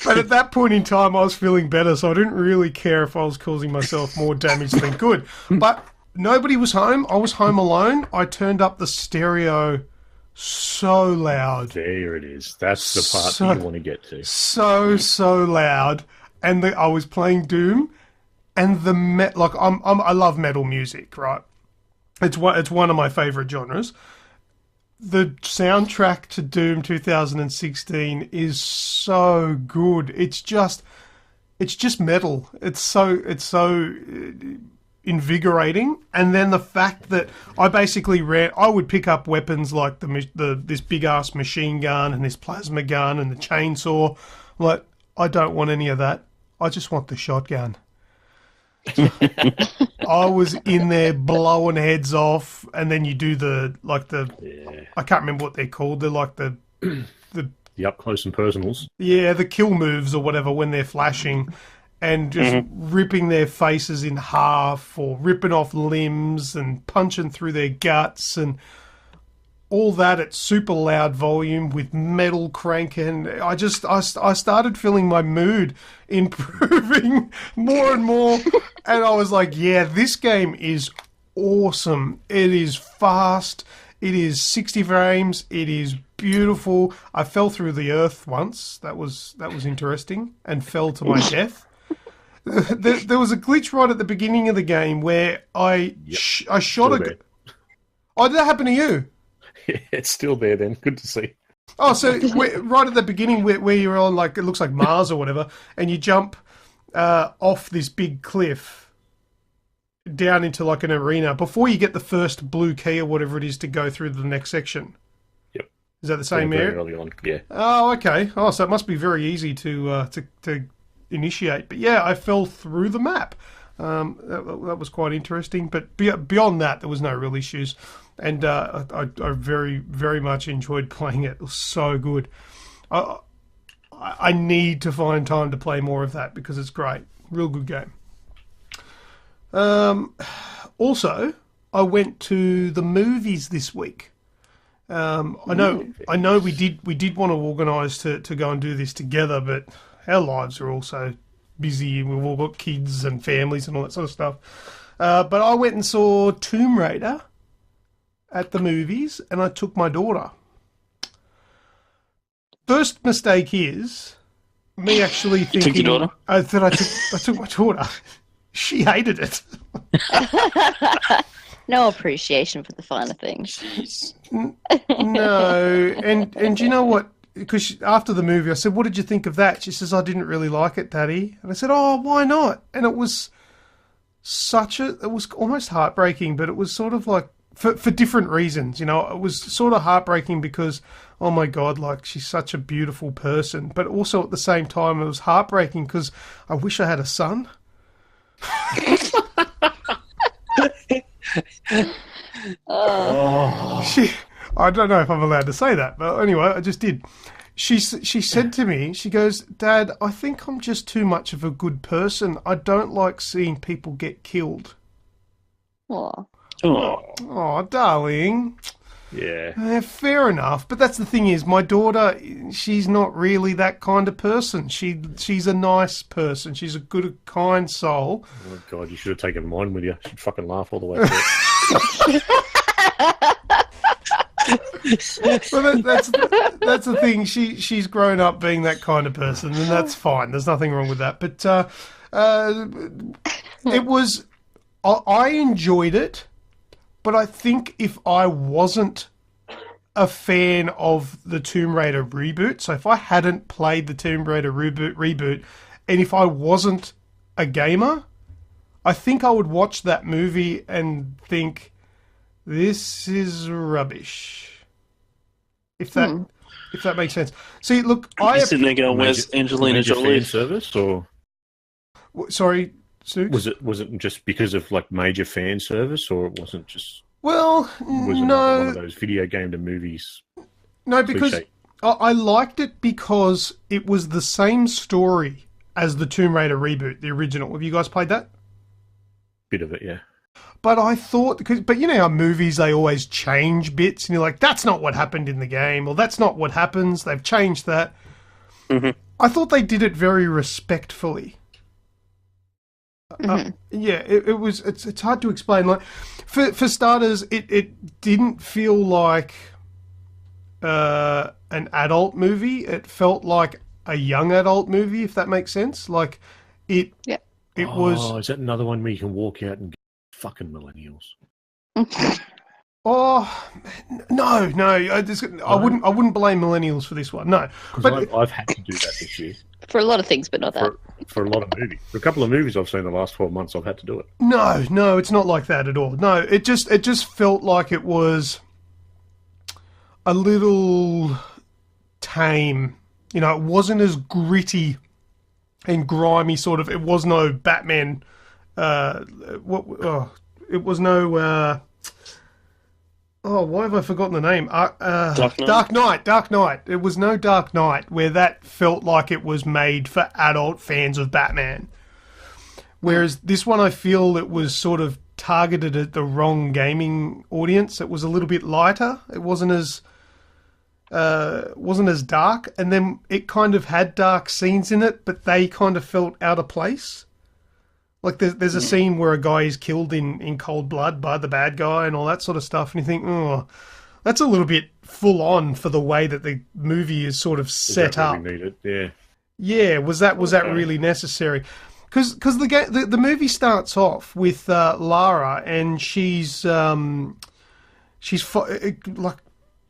But at that point in time, I was feeling better, so I didn't really care if I was causing myself more damage than good. But nobody was home. I was home alone. I turned up the stereo so loud. There it is. That's the part that you want to get to. So loud. And I was playing Doom, and I love metal music, right? It's one of my favourite genres. The soundtrack to Doom 2016 is so good. It's just metal. It's so invigorating. And then the fact that I basically I would pick up weapons like this big ass machine gun and this plasma gun and the chainsaw. Like, I don't want any of that. I just want the shotgun. I was in there blowing heads off, and then you do I can't remember what they're called. They're like the up close and personals. Yeah, the kill moves or whatever when they're flashing, and just ripping their faces in half or ripping off limbs and punching through their guts and all that at super loud volume with metal cranking. I started feeling my mood improving more and more, and I was like, yeah, this game is awesome. It is fast. It is 60 frames. It is beautiful. I fell through the earth once. That was interesting, and fell to my death. There was a glitch right at the beginning of the game where I shot a... Oh, did that happen to you? Yeah, it's still there then. Good to see. Oh, so right at the beginning where you're on, like, it looks like Mars or whatever, and you jump off this big cliff down into like an arena before you get the first blue key or whatever it is to go through the next section. Yep. Is that the same area? Early on, yeah. Oh, okay. Oh, so it must be very easy to initiate. But yeah, I fell through the map. That was quite interesting. But beyond that, there was no real issues. And I very, very much enjoyed playing it. It was so good. I need to find time to play more of that because it's great. Real good game. Also, I went to the movies this week. I know we did want to organise to go and do this together, but our lives are all so busy. We've all got kids and families and all that sort of stuff. But I went and saw Tomb Raider at the movies, and I took my daughter. First mistake is me actually thinking... You took your daughter? That I took my daughter. She hated it. No appreciation for the finer things. No, and you know what? Because after the movie, I said, "What did you think of that?" She says, "I didn't really like it, Daddy." And I said, "Oh, why not?" And it was it was almost heartbreaking, but it was sort of like for different reasons. You know, it was sort of heartbreaking because, oh my God, like, she's such a beautiful person, but also at the same time, it was heartbreaking because I wish I had a son. I don't know if I'm allowed to say that, but anyway, I just did. She said to me, she goes, "Dad, I think I'm just too much of a good person. I don't like seeing people get killed." Aw. Oh, darling. Yeah. Fair enough, but that's the thing is, my daughter, she's not really that kind of person. She's a nice person. She's a good, kind soul. Oh, God, you should have taken mine with you. She'd fucking laugh all the way through. Well, that's the thing. She's grown up being that kind of person, and that's fine. There's nothing wrong with that. But it was... I enjoyed it, but I think if I wasn't a fan of the Tomb Raider reboot, so if I hadn't played the Tomb Raider reboot, and if I wasn't a gamer, I think I would watch that movie and think, this is rubbish. If that makes sense. See, look, You're sitting there going, "Where's Angelina Jolie?" Fan service, or sorry, Snoogs? was it just because of like major fan service, or it wasn't just? Well, Was it no. one of those video game to movies? No, because cliche? I liked it because it was the same story as the Tomb Raider reboot, the original. Have you guys played that? Bit of it, yeah. But I thought, but you know how movies, they always change bits, and you're like, that's not what happened in the game, or that's not what happens, they've changed that. Mm-hmm. I thought they did it very respectfully. Yeah, it's hard to explain. Like, for starters, it didn't feel like an adult movie. It felt like a young adult movie, if that makes sense. Like, it was... Is that another one where you can walk out and get fucking millennials? Oh no! I wouldn't blame millennials for this one. No, but I've had to do that this year For a lot of things, but not that. For a lot of movies. For a couple of movies I've seen the last 12 months, I've had to do it. No, it's not like that at all. No, it just felt like it was a little tame. You know, it wasn't as gritty and grimy. Sort of. It was no Batman. It was no. Why have I forgotten the name? Dark Knight. It was no Dark Knight, where that felt like it was made for adult fans of Batman. Whereas this one, I feel it was sort of targeted at the wrong gaming audience. It was a little bit lighter. It wasn't as dark, and then it kind of had dark scenes in it, but they kind of felt out of place. Like, there's a scene where a guy is killed in cold blood by the bad guy and all that sort of stuff, and you think, oh, that's a little bit full on for the way that the movie is sort of set up. Really needed? Yeah. Yeah, was that really necessary? Because the movie starts off with Lara, and she's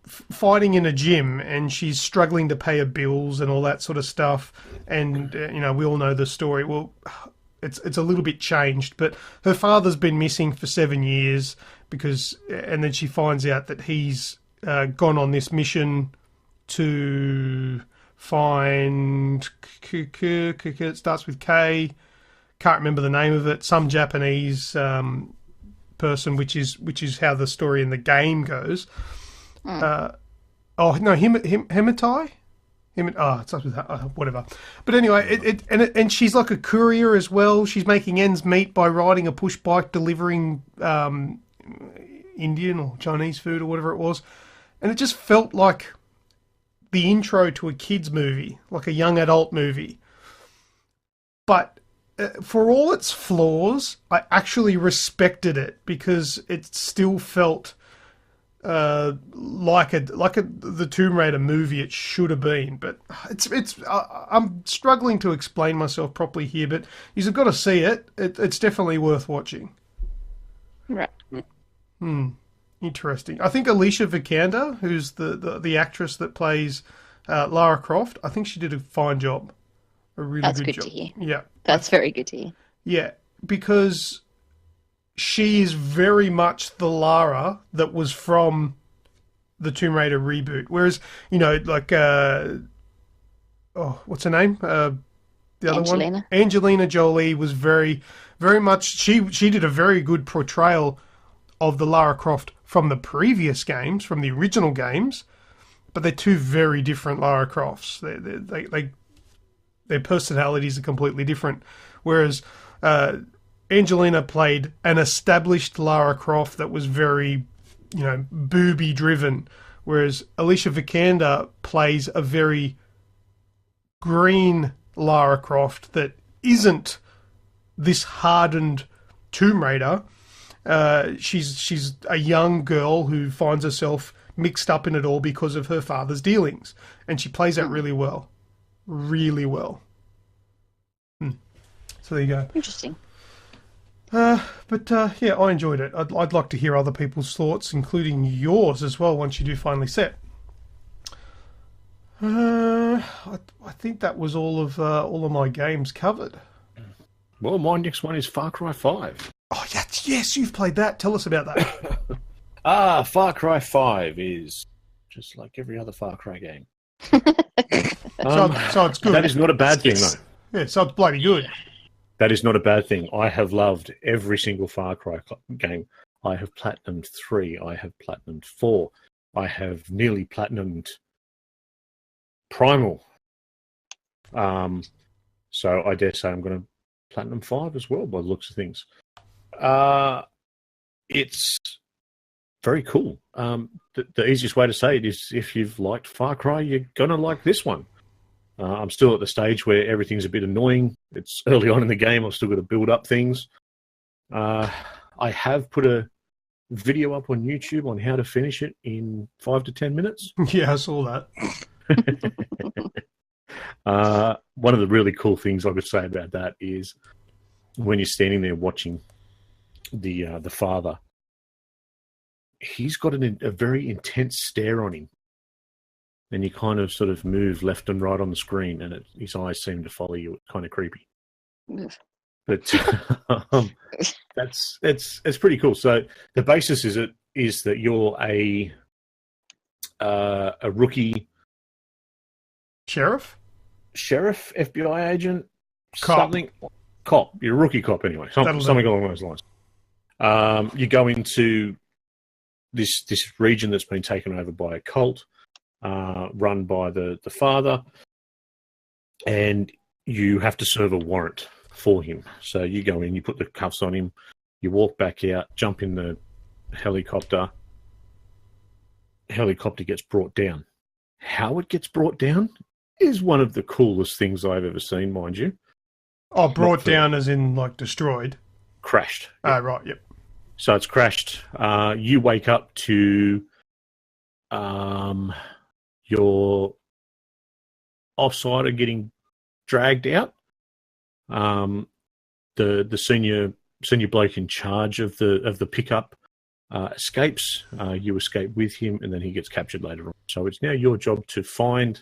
fighting in a gym, and she's struggling to pay her bills and all that sort of stuff. And we all know the story. Well, it's a little bit changed, but her father's been missing for 7 years and then she finds out that he's gone on this mission to find, it starts with K, can't remember the name of it, some Japanese person, which is how the story in the game goes. Himitai? It starts with whatever. But anyway, and she's like a courier as well. She's making ends meet by riding a push bike, delivering Indian or Chinese food or whatever it was. And it just felt like the intro to a kids movie, like a young adult movie. But for all its flaws, I actually respected it because it still felt like the Tomb Raider movie it should have been. But I'm struggling to explain myself properly here, but you've got to see it. It's definitely worth watching. Right. Interesting. I think Alicia Vikander, who's the actress that plays Lara Croft, I think she did a fine job. A really That's good good job. to hear. Yeah. That's very good to hear. Yeah, because she is very much the Lara that was from the Tomb Raider reboot. Whereas, like, what's her name? The other one? Angelina Jolie was very, very much, she did a very good portrayal of the Lara Croft from the previous games, from the original games, but they're two very different Lara Crofts. Their personalities are completely different. Whereas Angelina played an established Lara Croft that was very, booby driven, whereas Alicia Vikander plays a very green Lara Croft that isn't this hardened Tomb Raider. She's a young girl who finds herself mixed up in it all because of her father's dealings, and she plays that really well. Really well. So there you go. Interesting. But I enjoyed it. I'd like to hear other people's thoughts, including yours as well, once you do finally set. I think that was all of my games covered. Well, my next one is Far Cry 5. Oh, yes, you've played that. Tell us about that. Far Cry 5 is just like every other Far Cry game. So it's good. That is not a bad thing, though. Yeah, so it's bloody good. That is not a bad thing. I have loved every single Far Cry game. I have platinumed 3. I have platinumed 4. I have nearly platinumed Primal. So I dare say I'm going to Platinum 5 as well by the looks of things. It's very cool. The easiest way to say it is if you've liked Far Cry, you're going to like this one. I'm still at the stage where everything's a bit annoying. It's early on in the game. I've still got to build up things. I have put a video up on YouTube on how to finish it in 5 to 10 minutes. Yeah, I saw that. One of the really cool things I could say about that is when you're standing there watching the father, he's got a very intense stare on him, and you kind of sort of move left and right on the screen, and his eyes seem to follow you. It's kind of creepy. But it's pretty cool. So the basis is that you're a rookie Sheriff, FBI agent, Cop. something. Cop. You're a rookie cop anyway. Something along those lines. You go into this region that's been taken over by a cult, run by the father, and you have to serve a warrant for him. So you go in, you put the cuffs on him, you walk back out, jump in the helicopter. Helicopter gets brought down. How it gets brought down is one of the coolest things I've ever seen, mind you. Oh, brought down as in like destroyed? Crashed. Oh, right, yep. So it's crashed. You wake up to your offsider getting dragged out. The senior bloke in charge of the pickup escapes. You escape with him, and then he gets captured later on. So it's now your job to find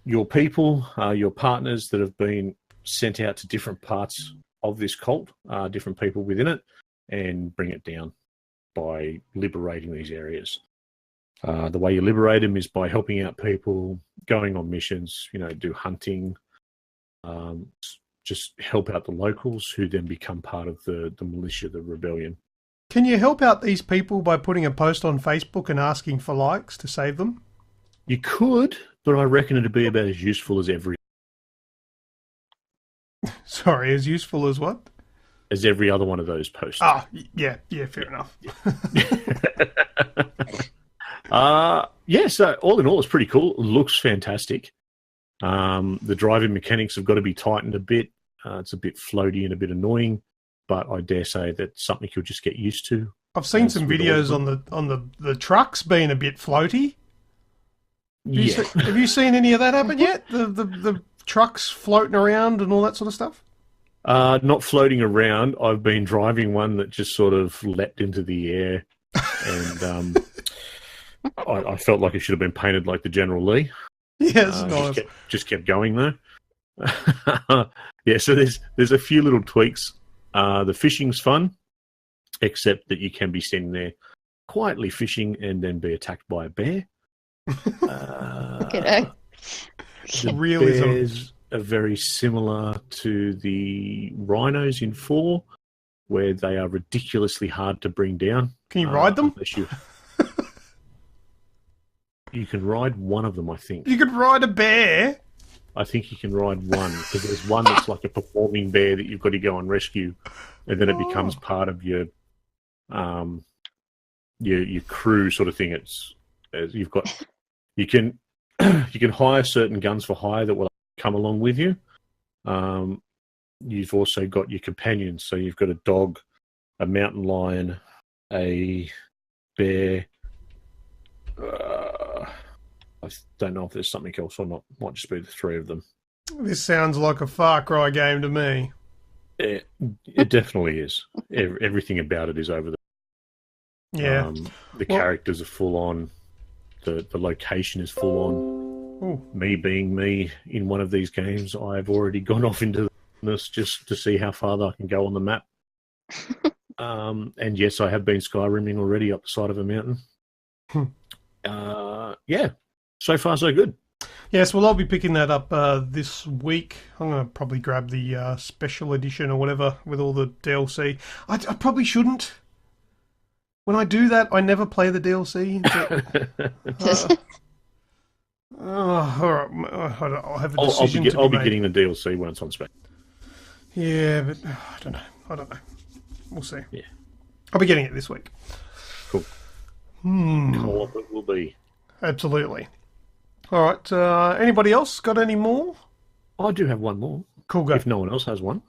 your people, your partners that have been sent out to different parts of this cult, different people within it, and bring it down by liberating these areas. The way you liberate them is by helping out people, going on missions, do hunting, just help out the locals who then become part of the militia, the rebellion. Can you help out these people by putting a post on Facebook and asking for likes to save them? You could, but I reckon it'd be about as useful as every... Sorry, as useful as what? As every other one of those posts. Ah, yeah, fair enough. So all in all, it's pretty cool. It looks fantastic. The driving mechanics have got to be tightened a bit. It's a bit floaty and a bit annoying, but I dare say that's something you'll just get used to. I've seen some videos on the trucks being a bit floaty. Have you seen any of that happen yet? The trucks floating around and all that sort of stuff? Not floating around. I've been driving one that just sort of leapt into the air, and I felt like it should have been painted like the General Lee. Yes, nice. Just kept going though. So there's a few little tweaks. The fishing's fun, except that you can be standing there quietly fishing and then be attacked by a bear. The realism. Bears are very similar to the rhinos in 4, where they are ridiculously hard to bring down. Can you ride them? You can ride one of them, I think. You could ride a bear? I think you can ride one, because there's one that's like a performing bear that you've got to go and rescue, and then it becomes part of your crew sort of thing. You can hire certain guns for hire that will come along with you. You've also got your companions, so you've got a dog, a mountain lion, a bear. I don't know if there's something else or not. Might just be the 3 of them. This sounds like a Far Cry game to me. It definitely is. Everything about it is over the... Yeah. The characters are full on. The location is full on. Ooh. Me being me in one of these games, I've already gone off into this just to see how far I can go on the map. And yes, I have been Skyrimming already up the side of a mountain. So far so good. Yes, well, I'll be picking that up this week. I'm going to probably grab the special edition or whatever with all the DLC. I probably shouldn't. When I do that, I never play the DLC. But, All right, I'll have a decision to be I'll be made. getting the DLC when it's on spec. Yeah, but I don't know. We'll see. Yeah. I'll be getting it this week. Cool. Hmm. Co-op it will be. Absolutely. All right. Anybody else got any more? I do have one more. Cool, go. If no one else has one.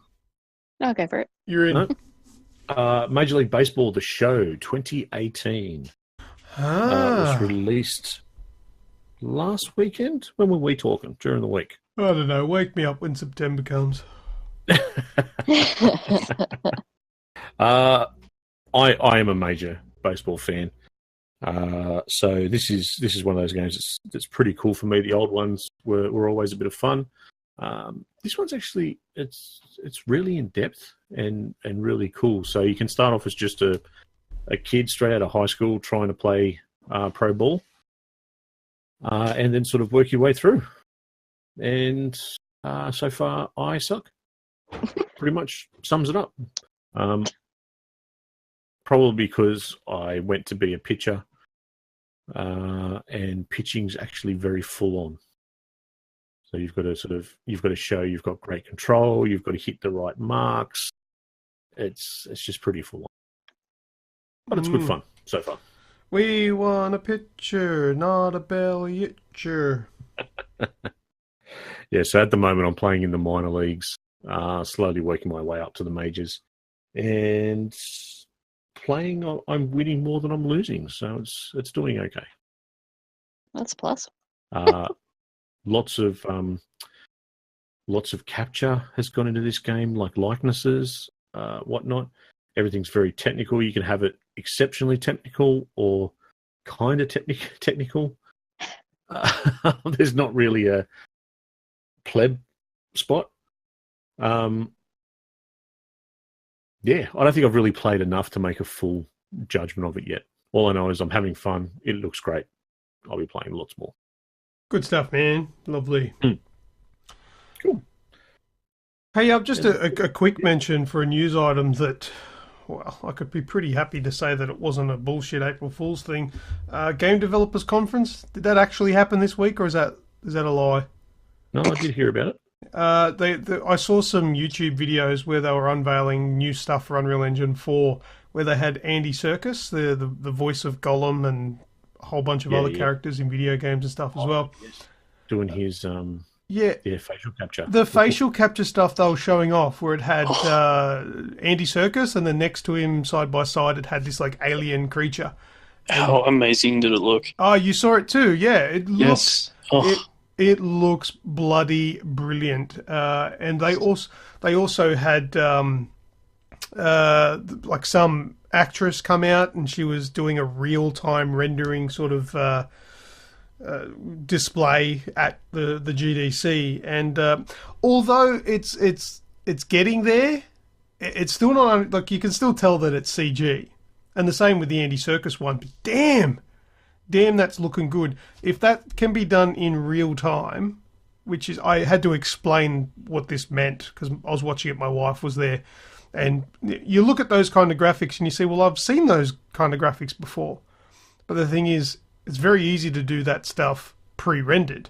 I'll go for it. You're in. No. Major League Baseball, the show, 2018. Ah. Was released last weekend. When were we talking? During the week. I don't know. Wake me up when September comes. I am a major baseball fan. So this is one of those games that's pretty cool for me. The old ones were always a bit of fun. This one's actually it's really in depth and really cool. So you can start off as just a kid straight out of high school trying to play pro ball, and then sort of work your way through. And so far, I suck. Pretty much sums it up. Probably because I went to be a pitcher, and pitching's actually very full on. So you've got to show you've got great control. You've got to hit the right marks. It's just pretty full on, but it's good fun so far. We want a pitcher, not a belly itcher. Yeah. So at the moment, I'm playing in the minor leagues, slowly working my way up to the majors, and playing. I'm winning more than I'm losing, so it's doing okay. That's a plus. Lots of capture has gone into this game, like likenesses, whatnot. Everything's very technical. You can have it exceptionally technical or kind of technical. There's not really a pleb spot. Yeah, I don't think I've really played enough to make a full judgment of it yet. All I know is I'm having fun. It looks great. I'll be playing lots more. Good stuff, man. Lovely. Cool. Hey, just a quick mention for a news item that, well, I could be pretty happy to say that it wasn't a bullshit April Fool's thing. Game Developers Conference, did that actually happen this week, or is that a lie? No, I did hear about it. I saw some YouTube videos where they were unveiling new stuff for Unreal Engine 4, where they had Andy Serkis, the voice of Gollum, and a whole bunch of other characters in video games and stuff as well. Yes. Doing his facial capture. The facial capture stuff they were showing off, where it had Andy Serkis, and then next to him, side by side, it had this like alien creature. How amazing did it look? Oh, you saw it too? Yeah, it looks. Yes. Oh. It looks bloody brilliant, and they also had like some actress come out, and she was doing a real time rendering sort of display at the GDC, and although it's getting there, it's still not like you can still tell that it's CG, and the same with the Andy Serkis one. But damn, that's looking good. If that can be done in real time, which is, I had to explain what this meant because I was watching it, my wife was there, and you look at those kind of graphics and you say, well, I've seen those kind of graphics before. But the thing is, it's very easy to do that stuff pre-rendered.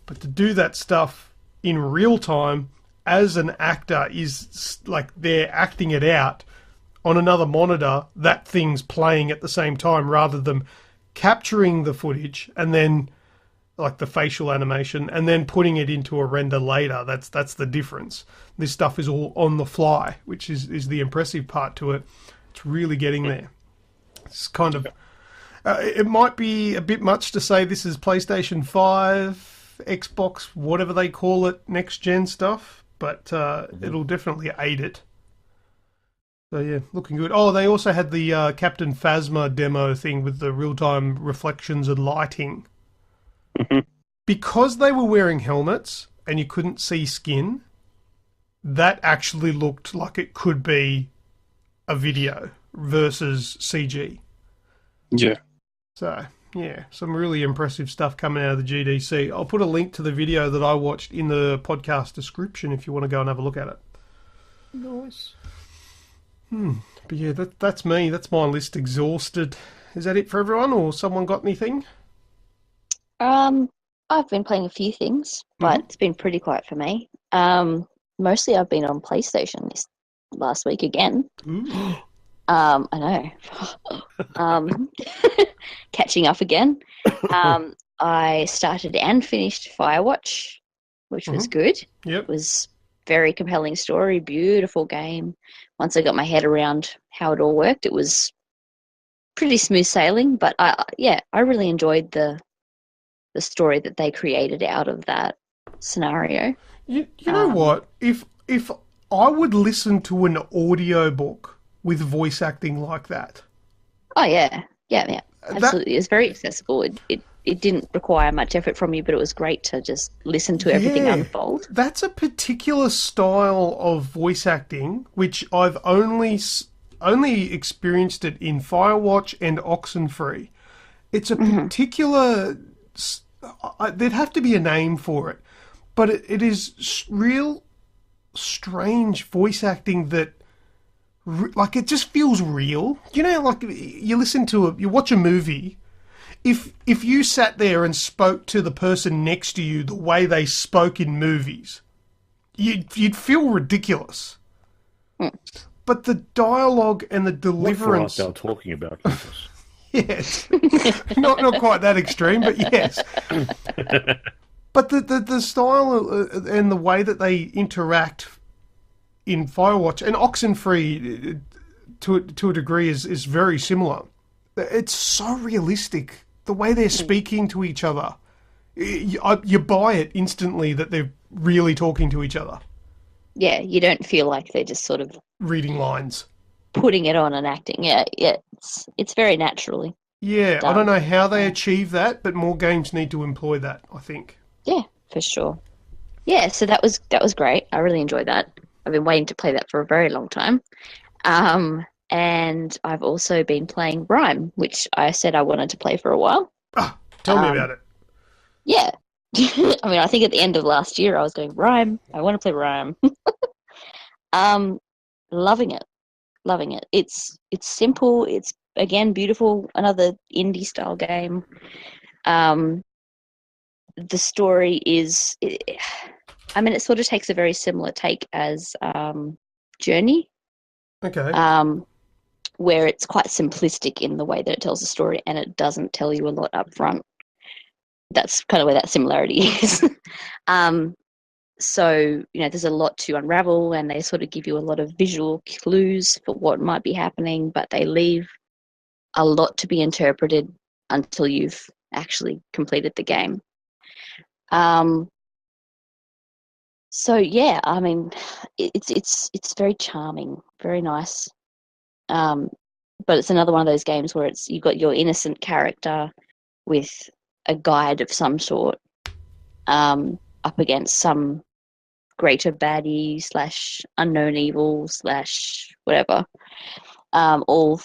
But to do that stuff in real time as an actor is like they're acting it out on another monitor, that thing's playing at the same time rather than capturing the footage and then like the facial animation and then putting it into a render later. That's the difference. This stuff is all on the fly, which is the impressive part to it. It's really getting there. It's kind of it might be a bit much to say this is PlayStation 5, Xbox, whatever they call it, next gen stuff, but it'll definitely aid it. So yeah, looking good. Oh, they also had the Captain Phasma demo thing with the real-time reflections and lighting. Mm-hmm. Because they were wearing helmets and you couldn't see skin, that actually looked like it could be a video versus CG. Yeah. So, yeah, some really impressive stuff coming out of the GDC. I'll put a link to the video that I watched in the podcast description if you want to go and have a look at it. Nice. But yeah, that's me. That's my list exhausted. Is that it for everyone, or someone got anything? I've been playing a few things, but it's been pretty quiet for me. Mostly I've been on PlayStation this last week again. Ooh. I know. Catching up again. I started and finished Firewatch, which was good. Yep. It was very compelling story, beautiful game. Once I got my head around how it all worked, it was pretty smooth sailing. But I really enjoyed the story that they created out of that scenario. You know what? If I would listen to an audiobook with voice acting like that. Oh yeah. Absolutely. It's very accessible. It didn't require much effort from you, but it was great to just listen to everything unfold. That's a particular style of voice acting which I've only experienced it in Firewatch and Oxenfree. It's a particular. There'd have to be a name for it, but it is real strange voice acting that. Like, it just feels real. You know, like, you watch a movie. If you sat there and spoke to the person next to you the way they spoke in movies, you'd feel ridiculous. But the dialogue and the deliverance... What are talking about, Lucas? Yes. not quite that extreme, but yes. But the style and the way that they interact in Firewatch and Oxenfree, to a degree, is very similar. It's so realistic. The way they're speaking to each other, you buy it instantly that they're really talking to each other. Yeah, you don't feel like they're just sort of reading lines, putting it on and acting. Yeah, it's very naturally. Yeah, done. I don't know how they achieve that, but more games need to employ that, I think. Yeah, for sure. Yeah, so that was great. I really enjoyed that. I've been waiting to play that for a very long time. And I've also been playing Rhyme, which I said I wanted to play for a while. Tell me about it. Yeah. I mean, I think at the end of last year I was going, Rhyme, I want to play Rhyme. Loving it. It's simple. It's, again, beautiful. Another indie style game. The story is... it sort of takes a very similar take as Journey. Okay. Where it's quite simplistic in the way that it tells the story and it doesn't tell you a lot up front. That's kind of where that similarity is. So, there's a lot to unravel and they sort of give you a lot of visual clues for what might be happening, but they leave a lot to be interpreted until you've actually completed the game. So yeah, I mean, it's very charming, very nice. But it's another one of those games where you've got your innocent character with a guide of some sort, up against some greater baddie / unknown evil / whatever, all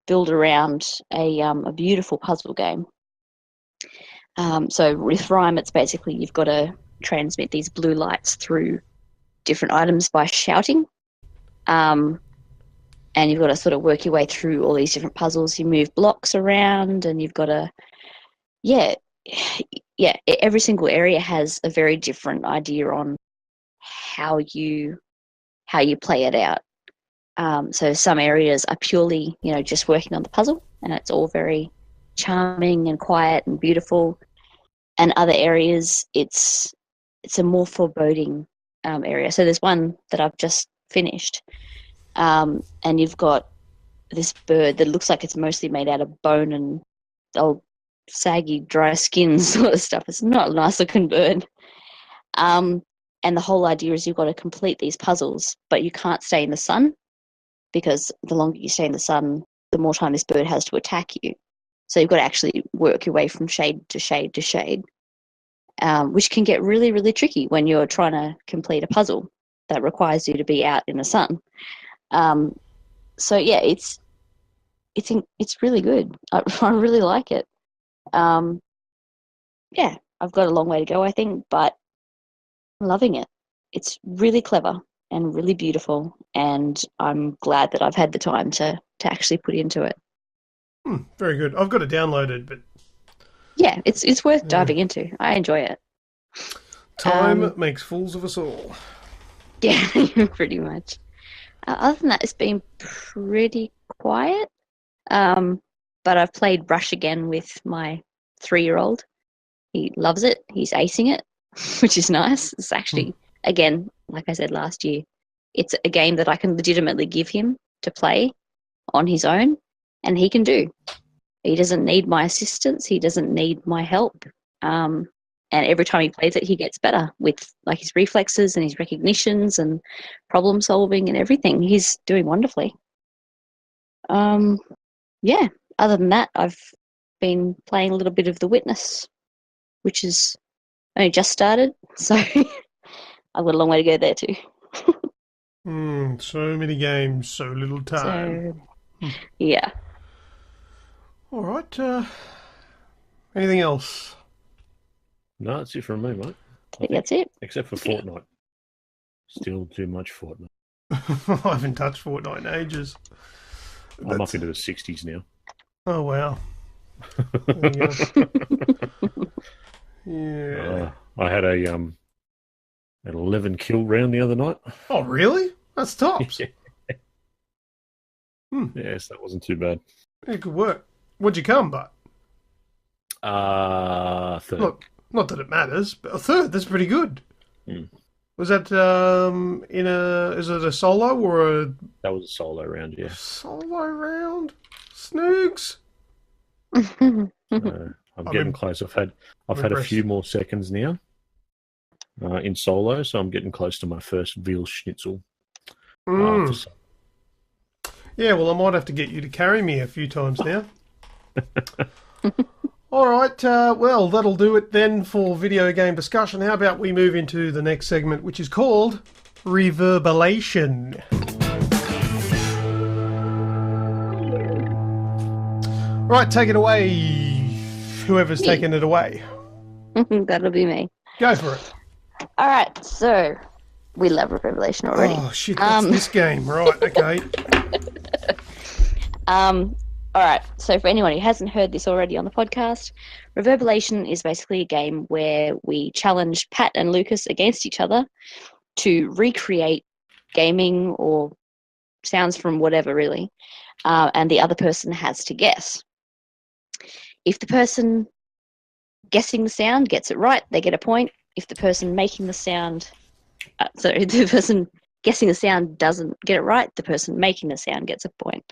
built around a beautiful puzzle game. So with Rhyme, it's basically you've got to transmit these blue lights through different items by shouting. And you've got to sort of work your way through all these different puzzles. You move blocks around and you've got to, every single area has a very different idea on how you play it out. So some areas are purely, just working on the puzzle and it's all very charming and quiet and beautiful. And other areas, it's a more foreboding area. So there's one that I've just finished, and you've got this bird that looks like it's mostly made out of bone and old saggy, dry skin sort of stuff. It's not a nice looking bird. And the whole idea is you've got to complete these puzzles, but you can't stay in the sun because the longer you stay in the sun, the more time this bird has to attack you. So you've got to actually work your way from shade to shade to shade, which can get really, really tricky when you're trying to complete a puzzle that requires you to be out in the sun. So yeah, it's really good. I really like it. Yeah, I've got a long way to go, I think, but I'm loving it. It's really clever and really beautiful, and I'm glad that I've had the time to actually put into it. Very good. I've got it downloaded, but yeah, it's worth diving into. I enjoy it. Time makes fools of us all. Yeah, pretty much. Other than that, it's been pretty quiet. But I've played Rush again with my 3-year-old. He loves it. He's acing it, which is nice. It's actually, again, like I said last year, it's a game that I can legitimately give him to play on his own, and he can do. He doesn't need my assistance. He doesn't need my help. And every time he plays it, he gets better with like his reflexes and his recognitions and problem solving and everything. He's doing wonderfully. Yeah. Other than that, I've been playing a little bit of The Witness, which is only just started, so I've got a long way to go there too. So many games, so little time. So, yeah. All right. Anything else? No, that's it from me, mate. I think that's it. Except for Fortnite. Still too much Fortnite. I haven't touched Fortnite in ages. I'm up into the 60s now. Oh, wow. There you go. Yeah. I had an 11 kill round the other night. Oh, really? That's tops. Yes, that wasn't too bad. Yeah, good work. What'd you come, but? Third. Look, not that it matters, but a third, that's pretty good. Was that is it a solo or a... That was a solo round, yeah. Solo round? Snoogs? I'm getting close. I've had a few more seconds now in solo, so I'm getting close to my first veal schnitzel. Yeah, well, I might have to get you to carry me a few times now. All right, well, that'll do it then for video game discussion. How about we move into the next segment, which is called Reverbalation. Right, take it away. Whoever's taking it away. That'll be me. Go for it. All right, so we love Reverbalation already. Oh, shit, that's this game. Right, okay. All right, so for anyone who hasn't heard this already on the podcast, Reverbalation is basically a game where we challenge Pat and Lucas against each other to recreate gaming or sounds from whatever, really, and the other person has to guess. If the person guessing the sound gets it right, they get a point. If the person making the sound, the person guessing the sound doesn't get it right, the person making the sound gets a point.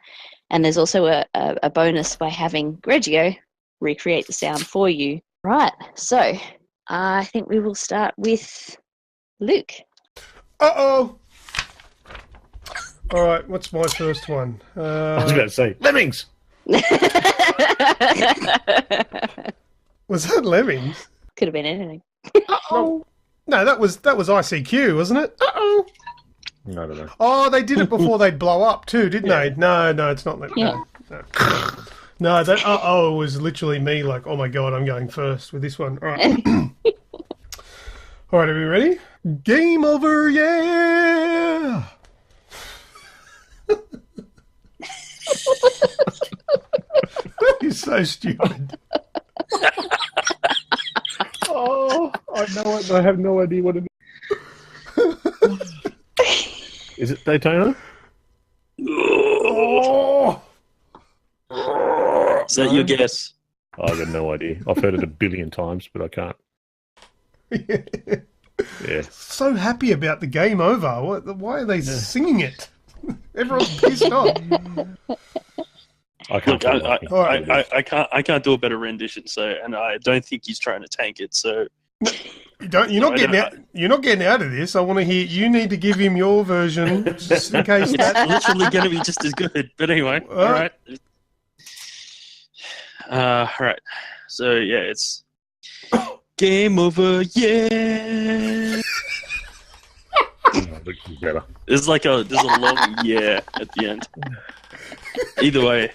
And there's also a bonus by having Grejio recreate the sound for you. Right, so I think we will start with Luke. Uh-oh! All right, what's my first one? I was about to say, Lemmings! Was that Lemmings? Could have been anything. Uh-oh. No, that was ICQ, wasn't it? Uh-oh. I don't know. Oh, they did it before they'd blow up too, didn't they? No, it's not like Yeah. No, that uh-oh was literally me like, oh my god, I'm going first with this one. All right. All right, are we ready? Game over, yeah! You're so stupid. Oh, I know it. I have no idea what it is. Is it Daytona? Oh! Is that your guess? I've got no idea. I've heard it a billion times, but I can't. Yeah. So happy about the game over. Why are they singing it? Everyone's pissed off. I can't. Look, I can't do a better rendition. So, and I don't think he's trying to tank it. So, You're not getting out of this. I want to hear. You need to give him your version, just in case it's that. literally going to be just as good. But anyway, all right. All right. So yeah, it's game over. Yeah. Better. There's a long yeah at the end. Either way.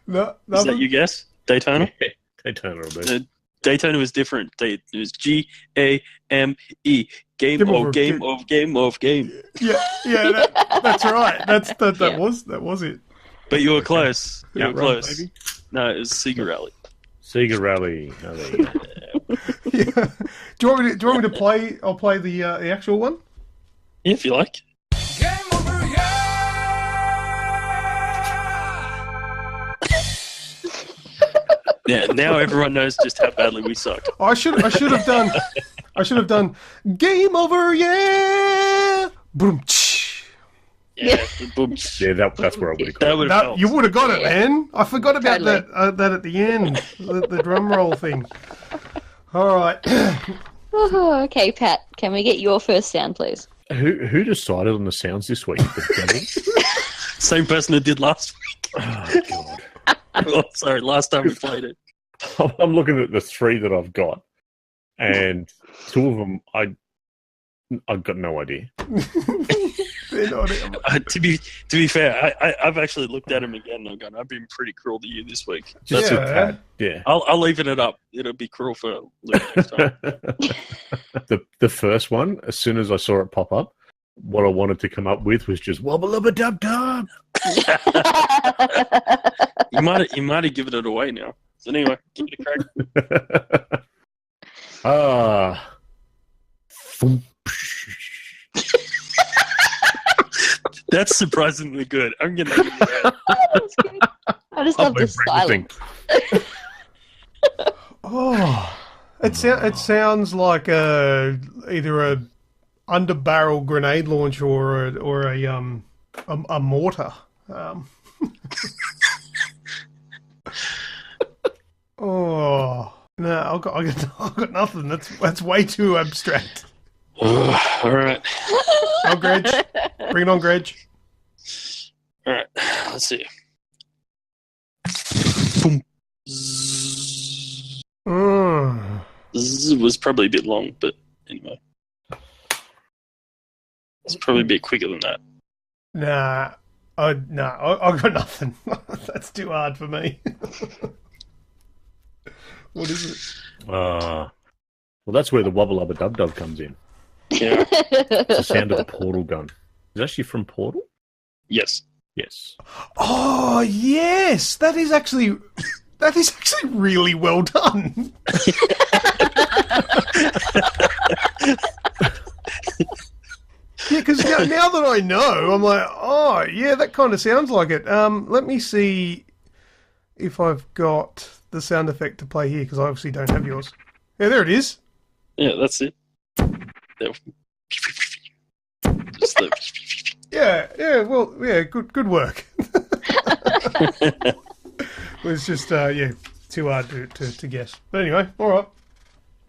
No, is that your guess? Daytona? Yeah, Daytona will do. Daytona was different. It was GAME. Game of. Yeah, that's right. That was it. But you were close. You were Outrun, close. maybe? No, it was Sega Rally. Sega Rally. Oh, there you go. Yeah. Do you want me to play? I'll play the actual one. Yeah, if you like. Game over, yeah! Yeah, now everyone knows just how badly we sucked. I should have done game over, yeah. Boom. Yeah, boom. Yeah, that's where I would have That gone. would have helped. You would have got it, man. I forgot about Totally. that at the end, the drum roll thing. All right. Oh, okay, Pat. Can we get your first sound, please? Who decided on the sounds this week? The devil? Same person that did last week. Oh, God. Oh, sorry, last time we played it. I'm looking at the 3 that I've got, and 2 of them I've got no idea. They're not- To be fair, I've actually looked at him again and I'm going, I've been pretty cruel to you this week. Just Yeah. a tad. Yeah. I'll leave it up. It'll be cruel for Luke next time. The first one, as soon as I saw it pop up, what I wanted to come up with was just wobble a dub dub. You might have given it away now. So anyway, give it a crack. Thump. That's surprisingly good. I'm gonna give you that. I just I'll love the break the thing. silence. Oh, it sounds like either a underbarrel grenade launcher or a mortar. Oh no, I've got nothing. That's way too abstract. All right. Oh, Greg, bring it on, Greg. All right. Let's see. Boom. Mm. Zzz was probably a bit long, but anyway. It's probably a bit quicker than that. Nah, I've got nothing. That's too hard for me. What is it? Well, that's where the wobble a dub dub comes in. Yeah. It's the sound of a portal gun. Is it actually from Portal? Yes. Yes. Oh yes, that is actually really well done. Yeah, because now that I know, I'm like, oh yeah, that kind of sounds like it. Let me see if I've got the sound effect to play here, because I obviously don't have yours. Yeah, there it is. Yeah, that's it. There. Just the... Yeah, well, yeah, good work. It was just, too hard to guess. But anyway, all right.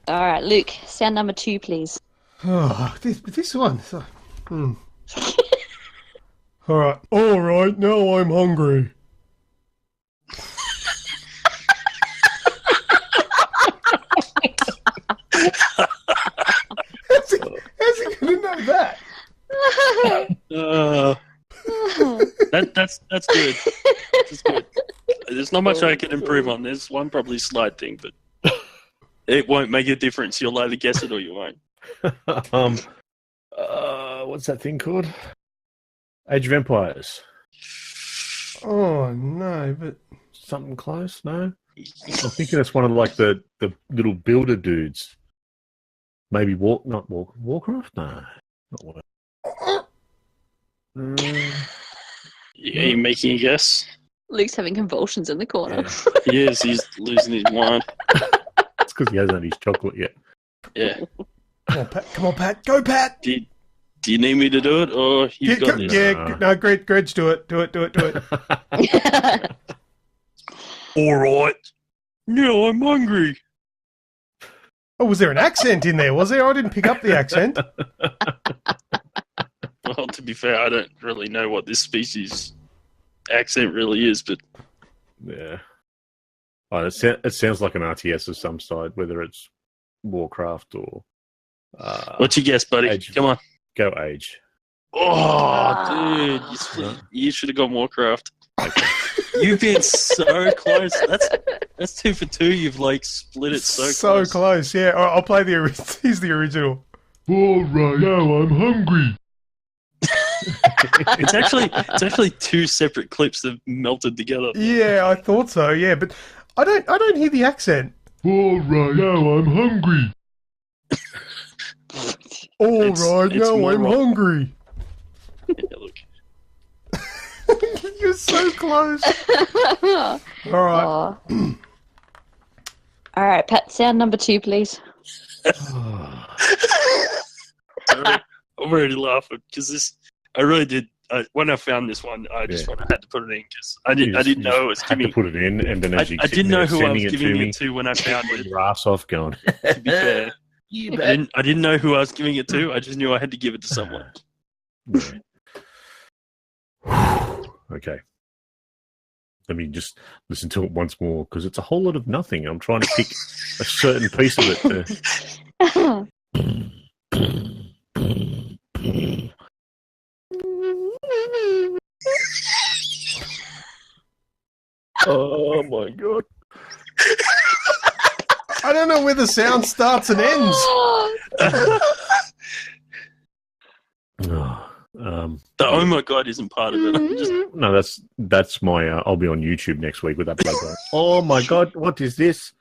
All right, Luke, sound number 2, please. Oh, this one. All right, now I'm hungry. How's he going to know that? That's good. That's good. There's not much I can improve on. There's one probably slide thing, but it won't make a difference. You'll either guess it or you won't. What's that thing called? Age of Empires. Oh no, but Something close? No? I'm thinking that's one of the little builder dudes. Maybe Warcraft? No. Not Warcraft. Yeah, you making a guess? Luke's having convulsions in the corner. Yes, he's losing his mind. It's because he hasn't had his chocolate yet. Yeah. Come on, Pat, go, Pat. Do you need me to do it, or you've got this? Yeah, no, Greg, do it. Do it. All right. No, I'm hungry. Oh, was there an accent in there? Was there? I didn't pick up the accent. Well, to be fair, I don't really know what this species accent really is, but Yeah. Oh, it sounds like an RTS of some side, whether it's Warcraft or... what's your guess, buddy? Age. Come on. Go Age. Oh, dude, you should have gone Warcraft. You've been so close. That's 2 for 2. You've split it so close. Yeah, all right, I'll play here's the original. All right, now I'm hungry. It's actually two separate clips that melted together. Yeah, I thought so. Yeah, but I don't hear the accent. All right, now I'm hungry. It's Now more I'm rock. hungry. Yeah, look. You're so close. All right. Oh. All right, Pat. Sound number 2, please. I'm already laughing because this. I really did. When I found this one, I just had to put it in because I didn't know it was had to giving. put it in, and then I as you didn't know who I was it giving to me, it to when I found it. your ass off going. To be fair, I didn't know who I was giving it to. I just knew I had to give it to someone. Okay. Let me just listen to it once more because it's a whole lot of nothing. I'm trying to pick a certain piece of it. Oh my god! I don't know where the sound starts and ends. The oh my god isn't part of it. I'm just, No, that's my. I'll be on YouTube next week with that blood. Oh my god! What is this?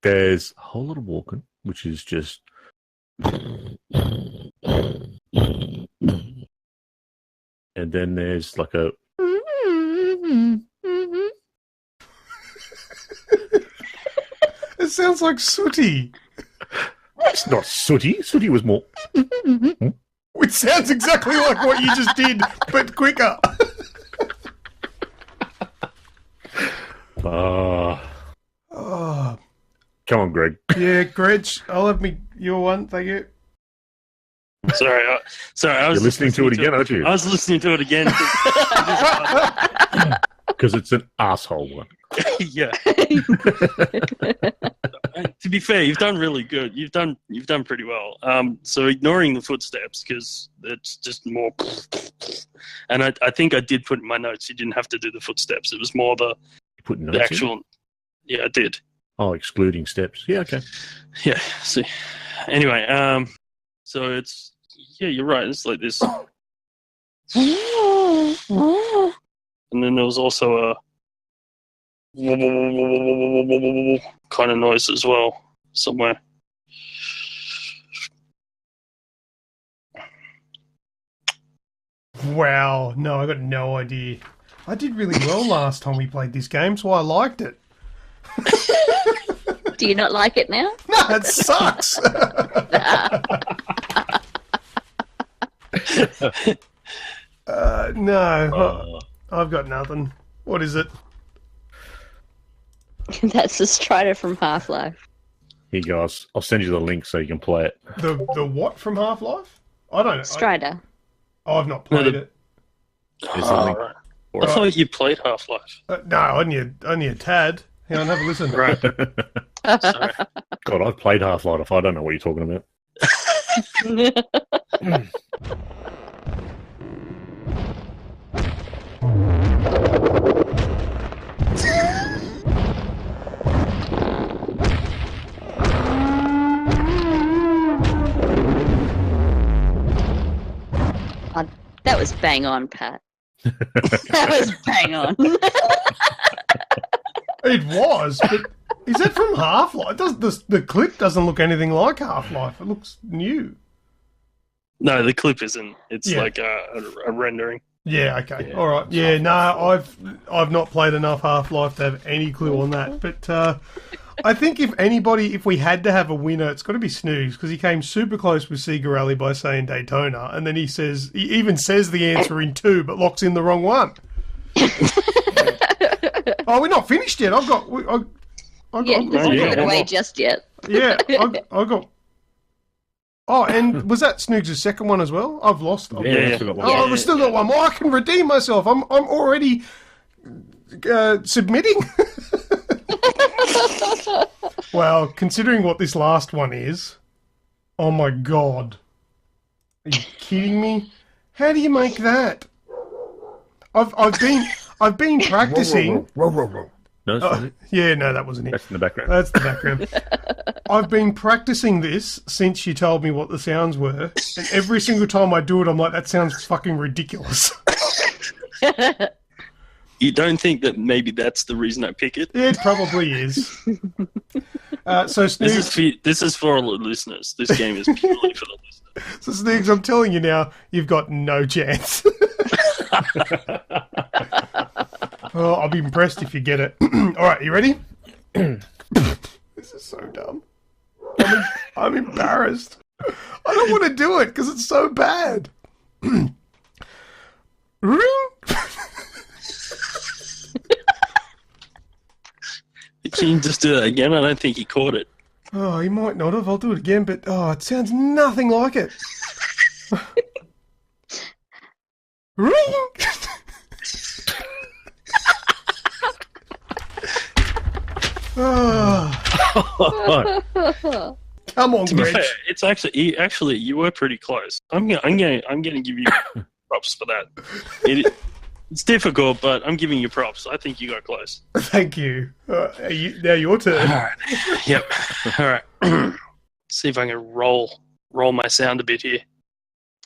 There's a whole lot of walking, which is just. And then there's like a. It sounds like Sooty. It's not Sooty. Sooty was more. Which sounds exactly like what you just did, but quicker. Oh, come on, Greg. Yeah, Greg, I'll have your one, thank you. sorry. I was You're listening to it again, aren't you? I was listening to it again. Because it's an asshole one. Yeah. To be fair, you've done really good. You've done pretty well. So ignoring the footsteps because it's just more. And I think I did put in my notes. You didn't have to do the footsteps. It was more You put notes the actual. in? Yeah, I did. Oh, excluding steps. Yeah, okay. Yeah. See. Anyway, so it's you're right. It's like this, and then there was also a kind of noise as well somewhere. Wow, no, I got no idea. I did really well last time we played this game, so I liked it. Do you not like it now? No, it sucks. No, I've got nothing. What is it? That's the Strider from Half-Life. Here you go. I'll send you the link so you can play it. The what from Half-Life? I don't know. Strider. I've not played it. There's a link Right. for I it. thought you played Half-Life. No, only a tad. Hang on, have a listen. Right. Sorry. God, I've played Half-Life. I don't know what you're talking about. That was bang on, Pat. That was bang on. It was, but is that from Half-Life? The clip doesn't look anything like Half-Life. It looks new. No, the clip isn't. It's Yeah. like a rendering. Yeah, okay. Yeah, All right. it's Yeah, no, Half-Life. I've not played enough Half-Life to have any clue on that. But I think if we had to have a winner, it's got to be Snoogs because he came super close with Cigarelli by saying Daytona, and then he even says the answer in 2, but locks in the wrong one. Oh, we're not finished yet. I've got. Yeah, I've doesn't yeah, give it one away more. just yet. Yeah, I got. Oh, and was that Snoogs' second one as well? I've lost. Yeah. I've still got one. Oh, I've still got one more. I can redeem myself. I'm already submitting. Well, considering what this last one is, oh my god, are you kidding me? How do you make that? I've been practicing. No, it's not it. Yeah, no, that wasn't it. That's in the background. That's the background. I've been practicing this since you told me what the sounds were, and every single time I do it, I'm like, that sounds fucking ridiculous. You don't think that maybe that's the reason I pick it? It probably is. So Snoogs, This is for all the listeners. This game is purely for the listeners. so Snoogs, I'm telling you now, you've got no chance. Oh, I'll be impressed if you get it. All right, you ready? This is so dumb. I'm embarrassed. I don't want to do it because it's so bad. Ring. Can you just do that again? I don't think he caught it. Oh, he might not have. I'll do it again, but it sounds nothing like it. Ring. Oh. Come on, To be Greg. fair, it's actually you were pretty close. I'm gonna give you props for that. It's difficult, but I'm giving you props. I think you got close. Thank you. Now your turn. All right. Yep. All right. See if I can roll my sound a bit here.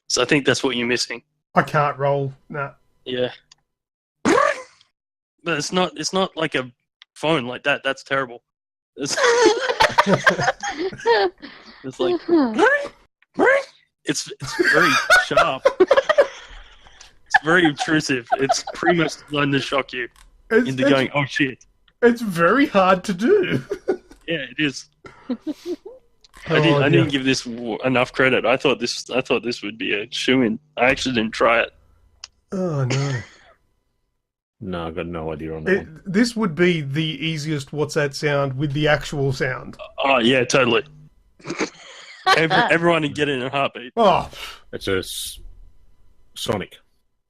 So I think that's what you're missing. I can't roll. Nah. Yeah. But it's not like a phone like that. That's terrible. It's like it's very sharp. It's very intrusive. It's pretty much designed to shock you into going, oh shit. It's very hard to do. Yeah, it is. I didn't give this enough credit. I thought this would be a shoo-in. I actually didn't try it. Oh no. No, I've got no idea on that one. This would be the easiest what's that sound with the actual sound. Oh yeah, totally. Everyone would get it in a heartbeat. Oh, It's a Sonic.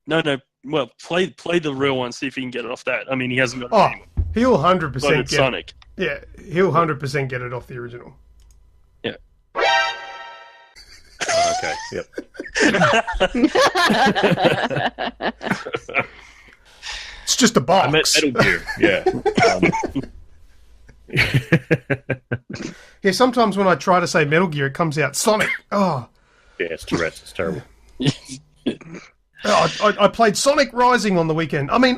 No. Well, play the real one. See if he can get it off that. I mean, he hasn't got it anymore. he'll 100% But it's get Sonic. Yeah, he'll 100% get it off the original. Yeah. Oh, okay. Yep. It's just a box. I meant Metal Gear. Yeah. Yeah, sometimes when I try to say Metal Gear, it comes out Sonic. Oh. Yeah, it's Tourette's. It's terrible. I played Sonic Rising on the weekend. I mean,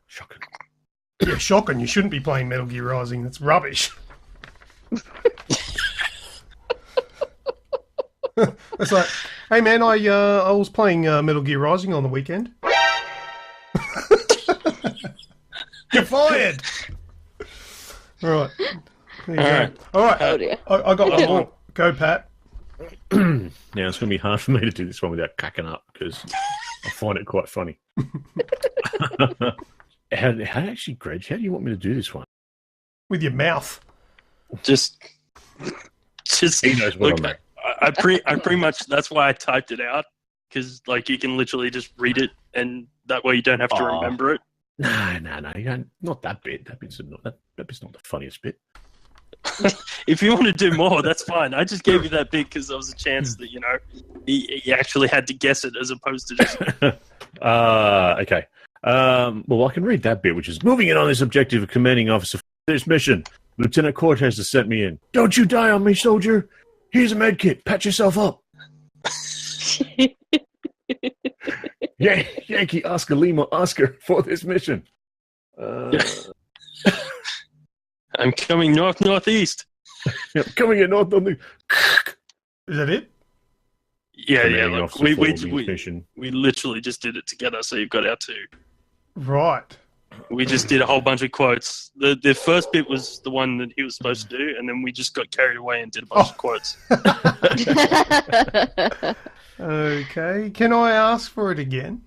Shocking. yeah, shocking. You shouldn't be playing Metal Gear Rising. That's rubbish. It's like, hey man, I was playing Metal Gear Rising on the weekend. You're fired. All right. There you go. All right. Oh dear. I got one more. Go, Pat. Now, it's going to be hard for me to do this one without cacking up because I find it quite funny. Greg, how do you want me to do this one? With your mouth. Just He knows what look. I mean. I pretty much that's why I typed it out because like you can literally just read it and that way you don't have to remember it. No, you don't, not that bit. That bit's not the funniest bit. If you want to do more, that's fine. I just gave you that bit because there was a chance that he actually had to guess it as opposed to just. Okay. Well, I can read that bit, which is moving in on this objective of commanding officer for this mission. Lieutenant Cortez has sent me in. Don't you die on me, soldier. Here's a med kit. Patch yourself up. Yankee Oscar Lima Oscar for this mission. I'm coming northeast. Coming in north on the. Is that it? Yeah. Commanding Look, officer for this mission. we literally just did it together, so you've got our two. Right. We just did a whole bunch of quotes. The first bit was the one that he was supposed to do, and then we just got carried away and did a bunch of quotes. Okay. Can I ask for it again?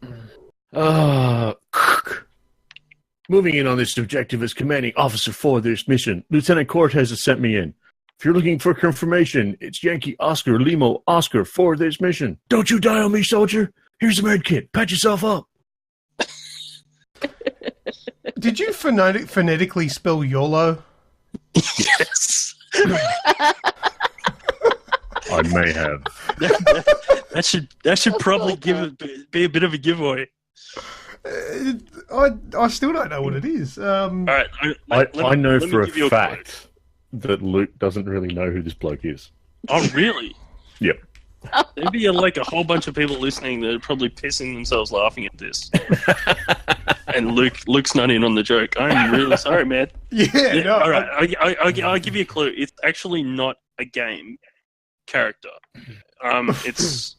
Moving in on this objective as commanding officer for this mission, Lieutenant Cortez has sent me in. If you're looking for confirmation, it's Yankee Oscar Limo Oscar for this mission. Don't you die on me, soldier. Here's a med kit. Patch yourself up. Did you phonetically spell YOLO? Yes. I may have. That should probably be a bit of a giveaway. I still don't know what it is. All right, I know for a quote. fact that Luke doesn't really know who this bloke is. Oh, really? Yep. There'd be like a whole bunch of people listening that are probably pissing themselves laughing at this. And Luke's not in on the joke. I'm really sorry, man. Yeah, no. All right, I'll give you a clue. It's actually not a game character. It's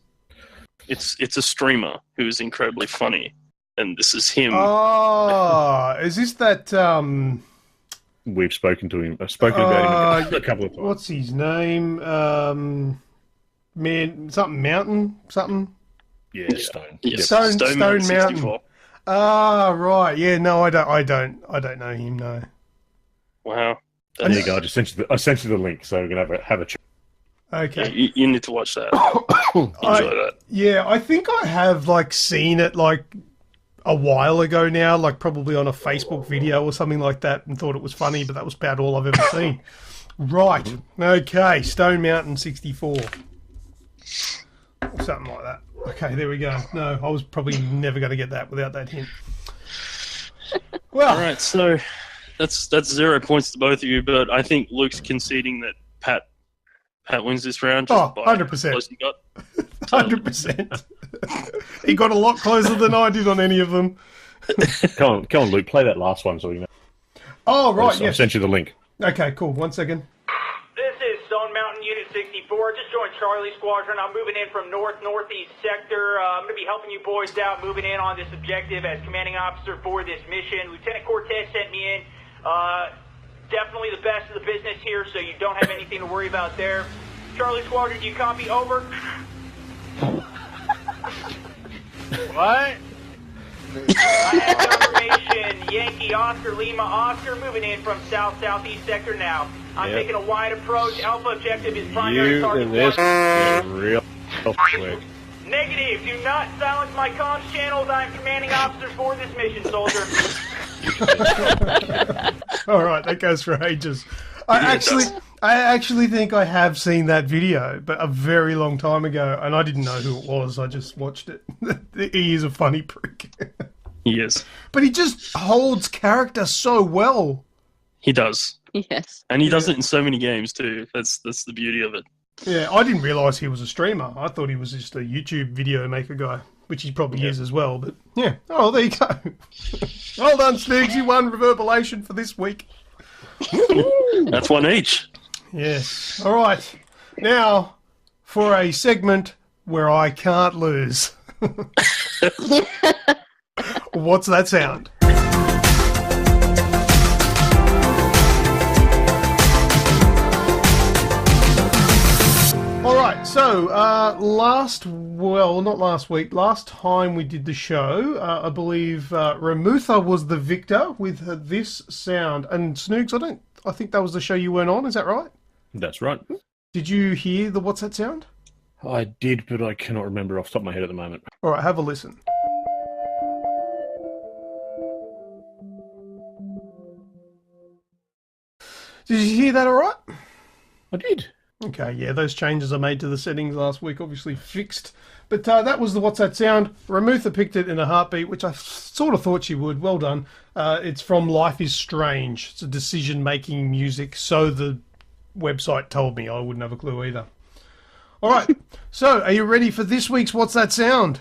a streamer who is incredibly funny, and this is him. Oh, is this that? We've spoken to him. I've spoken about him a couple of times. What's his name? Man, something Mountain, something. Yeah, Stone. Yeah, Stone Mountain. 64. Ah, right. Yeah, no, I don't know him. No. Wow. There you go. I sent you the link, so we're gonna have a chat. Okay. Yeah, you need to watch that. Enjoy that. Yeah, I think I have seen it a while ago now, probably on a Facebook video or something like that, and thought it was funny, but that was about all I've ever seen. Right. Okay. Stone Mountain 64. Something like that. Okay, there we go. No, I was probably never going to get that without that hint. Well, All right, so that's 0 points to both of you, but I think Luke's conceding that Pat wins this round. Just by 100%. how close he got. 100%. He got a lot closer than I did on any of them. Come on, Luke. Play that last one so we know. Oh, right, I yes. sent you the link. Okay, cool. 1 second. This is Stone Mountain Unit 64. Just joined Charlie Squadron. I'm moving in from northeast sector. I'm going to be helping you boys out, moving in on this objective as commanding officer for this mission. Lieutenant Cortez sent me in. Definitely the best of the business here, so you don't have anything to worry about there. Charlie Squadron, do you copy? Over. What? I have confirmation. Yankee Oscar Lima Oscar moving in from southeast sector now. I'm taking a wide approach. Alpha objective is primary You target. and this one. is real quick. Negative. Do not silence my comms channels. I am commanding officer for this mission, soldier. All right, that goes for ages. I actually think I have seen that video, but a very long time ago, and I didn't know who it was. I just watched it. He is a funny prick. He is. But he just holds character so well. He does. Yes. And he does it in so many games too. That's the beauty of it. Yeah, I didn't realise he was a streamer. I thought he was just a YouTube video maker guy, which he probably is as well. But yeah, oh, there you go. Well done, Snoogs. You won Reverbalation for this week. That's one each. Yes. All right. Now, for a segment where I can't lose. What's that sound? All right, so last time we did the show, I believe Remutha was the victor with this sound. And Snoogs, I think that was the show you weren't on, is that right? That's right. Did you hear the what's that sound? I did, but I cannot remember off the top of my head at the moment. All right, have a listen. Did you hear that all right? I did. Okay, yeah, those changes I made to the settings last week obviously fixed. But that was the What's That Sound. Remutha picked it in a heartbeat, which I sort of thought she would. Well done. It's from Life is Strange. It's a decision-making music, so the website told me. I wouldn't have a clue either. All right, so are you ready for this week's What's That Sound?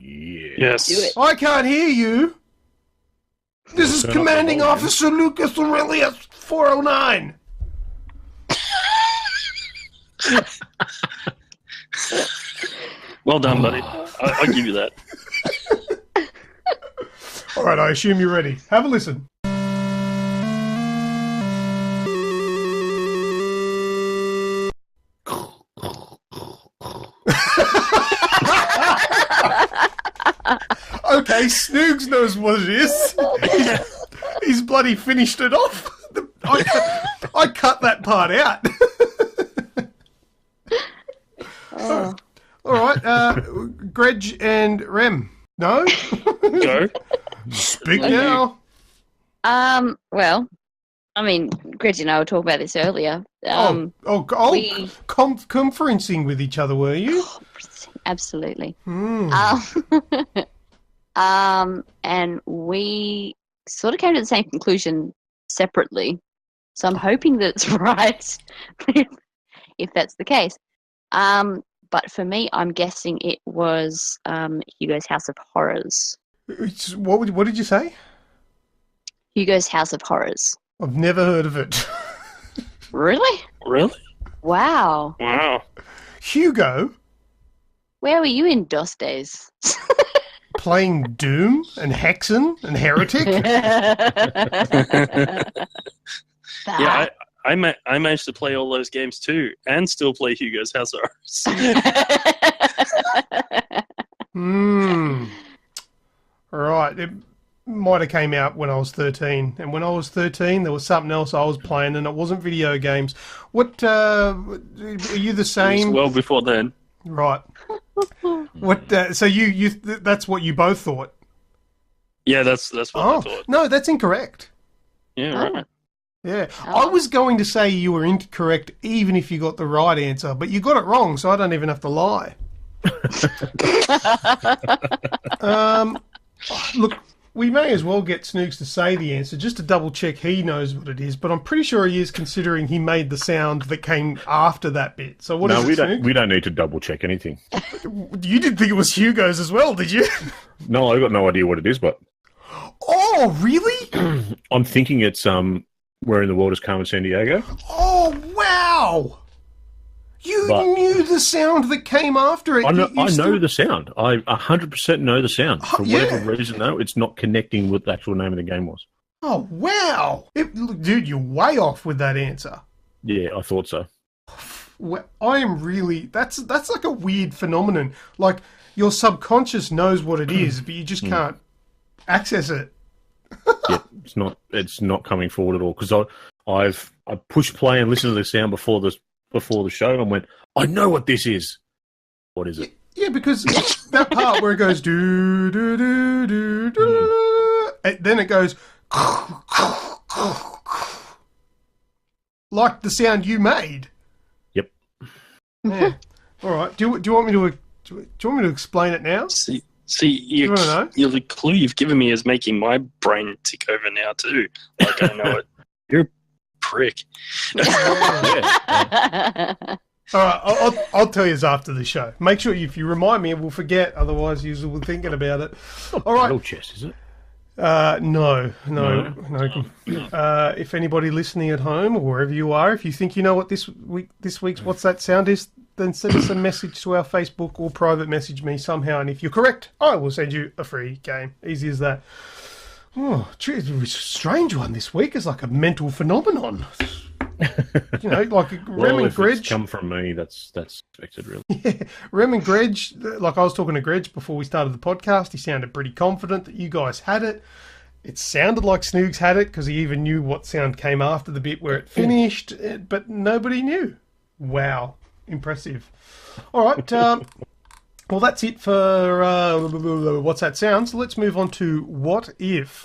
Yeah. Yes. Do it. I can't hear you. This is Turn up the Commanding volume. Officer Lucas Aurelius 409. Well done, buddy. I'll give you that. All right, I assume you're ready. Have a listen. Okay, Snoogs knows what it is. He's bloody finished it off. I cut that part out. Oh. All right, Greg and Rem. No? Go. Speak now. Well, I mean, Greg and I were talking about this earlier. We Conferencing with each other, were you? absolutely. Hmm. And we sort of came to the same conclusion separately. So I'm hoping that it's right, if that's the case. But for me, I'm guessing it was Hugo's House of Horrors. What did you say? Hugo's House of Horrors. I've never heard of it. Really? Really? Wow. Wow. Hugo Where were you in DOS days? playing Doom and Hexen and Heretic. Yeah, I managed to play all those games too, and still play Hugo's House of Horrors. Right. It might have came out when I was 13. And when I was 13, there was something else I was playing, and it wasn't video games. What, are you the It was same? well before then. Right. What, so you that's what you both thought? Yeah, that's what I thought. No, that's incorrect. Yeah, right. Yeah. I was going to say you were incorrect even if you got the right answer, but you got it wrong, so I don't even have to lie. Look, we may as well get Snoogs to say the answer just to double check he knows what it is, but I'm pretty sure he is, considering he made the sound that came after that bit. So what is it, Snoogs? We don't need to double check anything. You didn't think it was Hugo's as well, did you? No, I got no idea what it is, but Oh, really? I'm thinking it's Where in the World is Carmen Sandiego? Oh, wow! You knew the sound that came after it. I know the sound. I 100% know the sound. For whatever reason, though, it's not connecting with the actual name of the game was. Oh, wow! Look, dude, you're way off with that answer. Yeah, I thought so. Well, I am really... That's like a weird phenomenon. Like, your subconscious knows what it is, but you just can't access it. Yeah, it's not coming forward at all, because I pushed play and listened to the sound before the show and went, I know what this is. What is it? Yeah, because that part where it goes do do do do do, and then it goes like the sound you made. Yep. Yeah. All right. Do you want me to explain it now? See, the clue you've given me is making my brain tick over now too. Like I know it. You're a prick. All right, I'll tell you after the show. Make sure if you remind me, we'll forget. Otherwise, you'll be thinking about it. All right. Battle chess, is it? No. If anybody listening at home or wherever you are, if you think you know what this week's What's That Sound is, then send us a message to our Facebook or private message me somehow. And if you're correct, I will send you a free game. Easy as that. Oh, gee, it's a strange one this week. It's like a mental phenomenon. You know, like Rem and Greg. It's come from me, that's expected, really. Yeah, Rem and Greg, like I was talking to Greg before we started the podcast, he sounded pretty confident that you guys had it. It sounded like Snoogs had it because he even knew what sound came after the bit where it finished, but nobody knew. Wow, impressive. All right, well, that's it for What's That Sound. So let's move on to What If.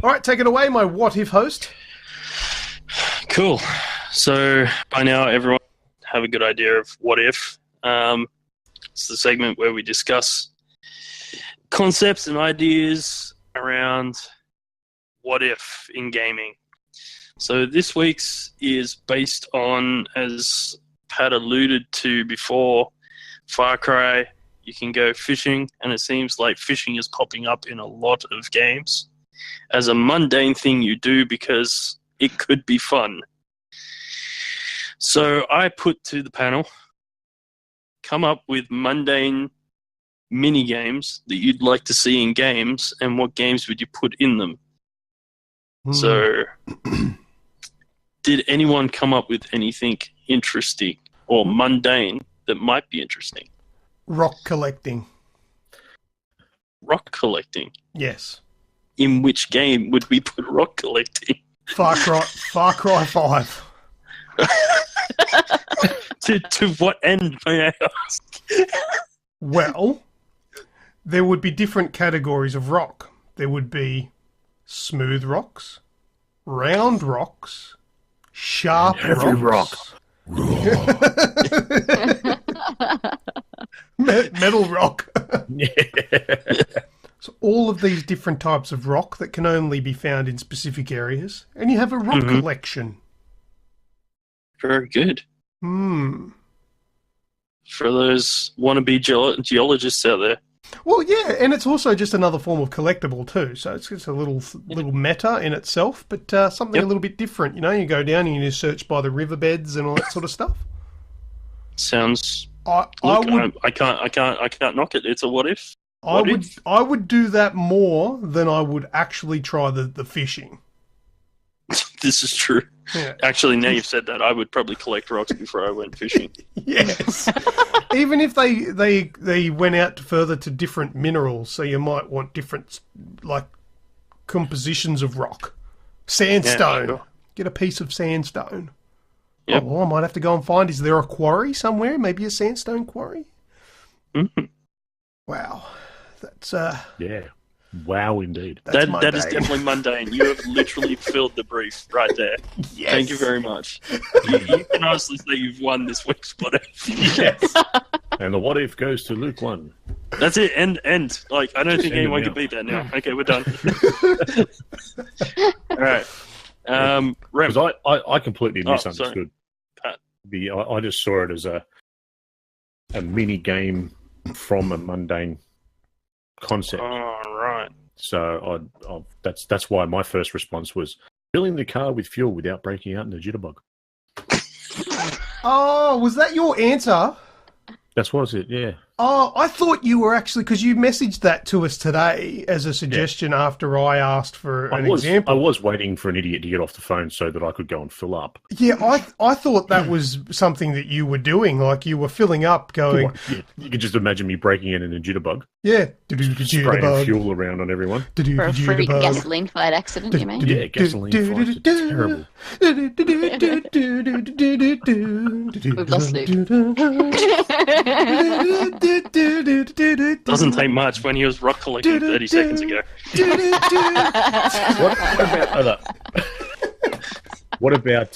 All right, take it away, my What If host. Cool. So by now, everyone have a good idea of What If. It's the segment where we discuss concepts and ideas around what if in gaming. So this week's is based on, as Pat alluded to before, Far Cry. You can go fishing, and it seems like fishing is popping up in a lot of games as a mundane thing you do because it could be fun. So I put to the panel, come up with mundane mini games that you'd like to see in games, and what games would you put in them? So did anyone come up with anything interesting or mundane that might be interesting? Rock collecting. Rock collecting? Yes. In which game would we put rock collecting? Far Cry 5. To what end, may I ask? Well, there would be different categories of rock. There would be smooth rocks, round rocks, sharp rocks. Metal rock. So all of these different types of rock that can only be found in specific areas, and you have a rock collection. Very good. Hmm. For those wannabe geologists out there. Well, yeah, and it's also just another form of collectible too. So it's a little meta in itself, but something a little bit different. You know, you go down and you search by the riverbeds and all that sort of stuff. Sounds. I can't knock it. It's a what if. I would do that more than I would actually try the fishing. This is true. Yeah. Actually, now you've said that, I would probably collect rocks before I went fishing. Yes. Even if they went out further to different minerals, so you might want different like compositions of rock. Sandstone. Yeah, sure. Get a piece of sandstone. Yep. Oh, well, I might have to go and find, is there a quarry somewhere? Maybe a sandstone quarry? Mm-hmm. Wow. That's Yeah. Wow, indeed. That is definitely mundane. You have literally filled the brief right there. Yes. Thank you very much. You can honestly say you've won this week's what if. Yes. And the what if goes to Luke 1. That's it. End. Like, I don't think end anyone it can now. beat that now. Okay, we're done. All right. Rem. Because I completely misunderstood. Pat. I just saw it as a mini game from a mundane concept. All right. So that's why my first response was filling the car with fuel without breaking out in a jitterbug. Oh, was that your answer? That's what it, yeah. Oh, I thought you were actually, because you messaged that to us today as a suggestion after I asked for an example. I was waiting for an idiot to get off the phone so that I could go and fill up. Yeah, I thought that was something that you were doing, like you were filling up going... Yeah, you could just imagine me breaking in a jitterbug. Yeah. Spraying fuel around on everyone. For a freak gasoline-fired accident, you mean? Yeah, gasoline fires are terrible. We've lost Luke. Doesn't take much when he was rock collecting 30 seconds ago. What about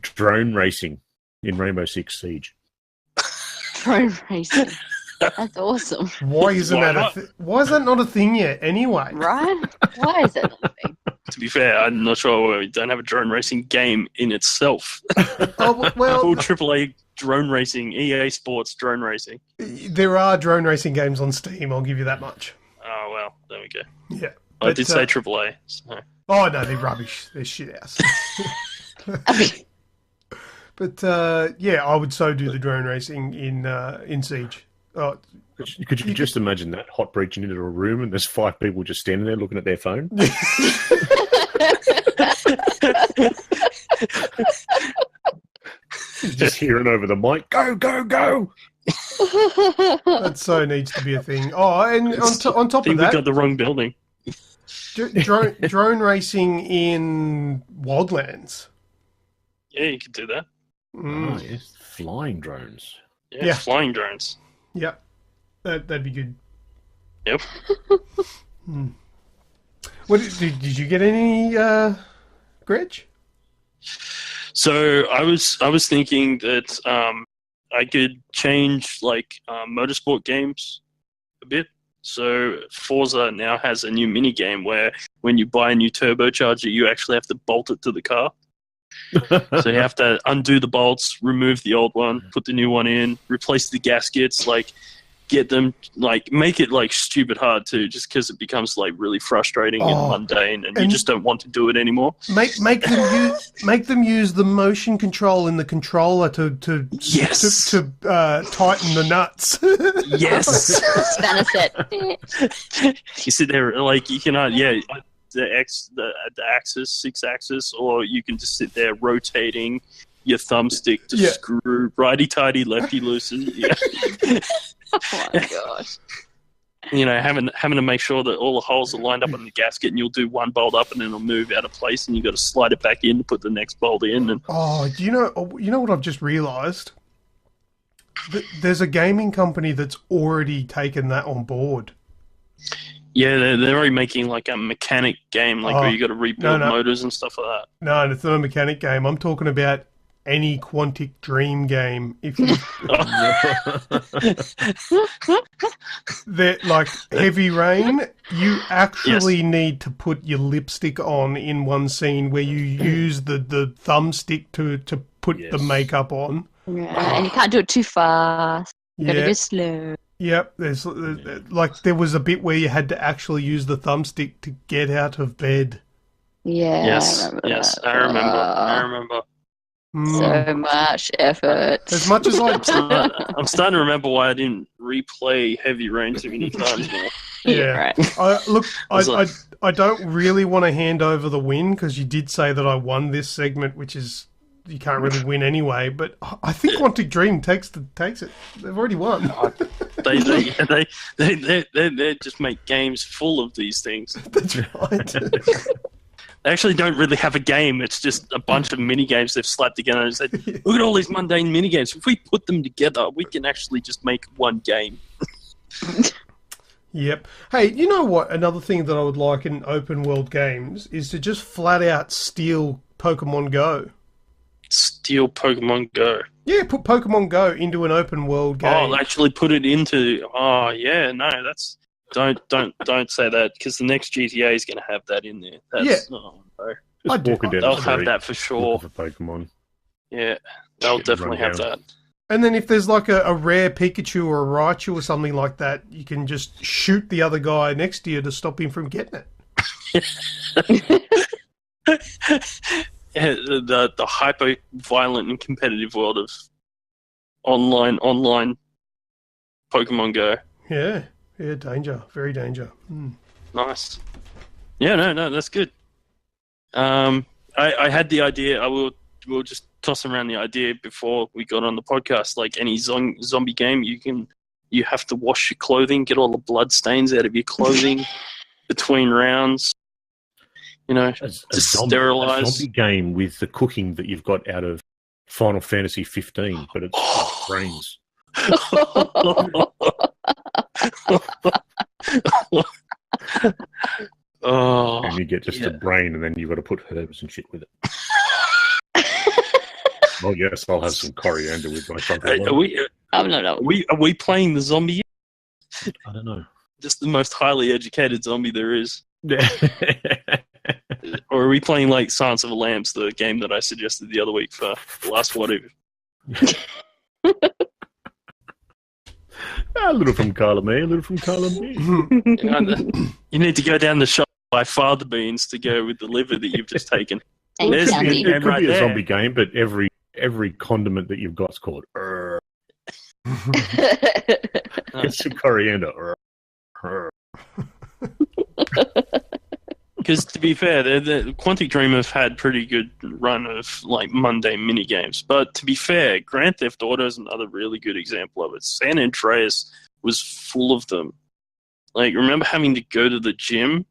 drone racing in Rainbow Six Siege? Drone racing. That's awesome. Why isn't why is that not a thing yet anyway? Right? Why is that not a thing? To be fair, I'm not sure we don't have a drone racing game in itself. Oh, well, Full AAA drone racing, EA Sports drone racing. there are drone racing games on Steam, I'll give you that much. Oh, well, there we go. Yeah. I did say AAA. So. Oh, no, they're rubbish. They're shit house. But, yeah, I would so do the drone racing in Siege. Oh, Could you just imagine that, hot breaching into a room and there's 5 people just standing there looking at their phone? Just hearing over the mic, go, go, go! that so needs to be a thing. Oh, and on top I think of we that, got the wrong building. drone racing in Wildlands. Yeah, you could do that. Oh, yes. Flying drones. Yeah, flying drones. Yep. That'd be good. Yep. What did you get any, Gretch? So I was thinking that I could change like motorsport games a bit. So Forza now has a new mini game where when you buy a new turbocharger, you actually have to bolt it to the car. So you have to undo the bolts, remove the old one, put the new one in, replace the gaskets, like get them, like make it like stupid hard too, just because it becomes like really frustrating and mundane, and you just don't want to do it anymore. Make them use the motion control in the controller to tighten the nuts. Yes. Spanner set. You sit there like you cannot, the axis, 6-axis, or you can just sit there rotating your thumbstick to screw righty tighty, lefty loosey. Yeah. Oh my gosh. You know, having to make sure that all the holes are lined up on the gasket, and you'll do one bolt up and then it'll move out of place, and you got to slide it back in to put the next bolt in. And do you know what I've just realised? There's a gaming company that's already taken that on board. Yeah, they're already making like a mechanic game, like where you got to rebuild motors and stuff like that. No, it's not a mechanic game. I'm talking about any Quantic Dream game. If you that like Heavy Rain, you actually need to put your lipstick on in one scene where you use the thumbstick to put the makeup on. Yeah, and you can't do it too fast. You gotta go slow. Yep, there's like there was a bit where you had to actually use the thumbstick to get out of bed. Yeah. Yes, I remember. So much effort. As much as I'm starting to remember why I didn't replay Heavy Rain too many times now. Yeah. Right. I don't really want to hand over the win because you did say that I won this segment, which is you can't really win anyway. But I think Quantic Dream takes it. They've already won. They just make games full of these things. That's right. They actually don't really have a game. It's just a bunch of mini games they've slapped together and said, "Look at all these mundane mini games. If we put them together, we can actually just make one game." Yep. Hey, you know what? Another thing that I would like in open world games is to just flat out steal Pokemon Go. Steal Pokemon Go. Yeah, put Pokemon Go into an open world game. Oh, actually put it into. Oh, yeah. No, that's. Don't say that because the next GTA is going to have that in there. That's, oh, no. They'll have that for sure. For Pokemon. Yeah, they'll definitely have that. And then if there's like a rare Pikachu or a Raichu or something like that, you can just shoot the other guy next to you to stop him from getting it. Yeah, the hyper violent and competitive world of online Pokemon Go. Yeah, danger, very danger. Nice. Yeah, no, that's good. I had the idea. We were just tossing around the idea before we got on the podcast. Like any zombie game, you have to wash your clothing, get all the blood stains out of your clothing between rounds. You know, sterilize. A zombie game with the cooking that you've got out of Final Fantasy 15, but it's brains. And you get just a brain, and then you've got to put herbs and shit with it. Oh yes, I'll have some coriander with my chocolate. Are we playing the zombie? I don't know. Just the most highly educated zombie there is. Or are we playing like Silence of the Lambs, the game that I suggested the other week for the last whatever? A little from column A, a little from column B. You need to go down the shop and buy fava beans to go with the liver that you've just taken. It could be a zombie game, but every condiment that you've got is called Get some coriander. Because to be fair, the Quantic Dream have had pretty good run of like mundane mini games. But to be fair, Grand Theft Auto is another really good example of it. San Andreas was full of them. Like, remember having to go to the gym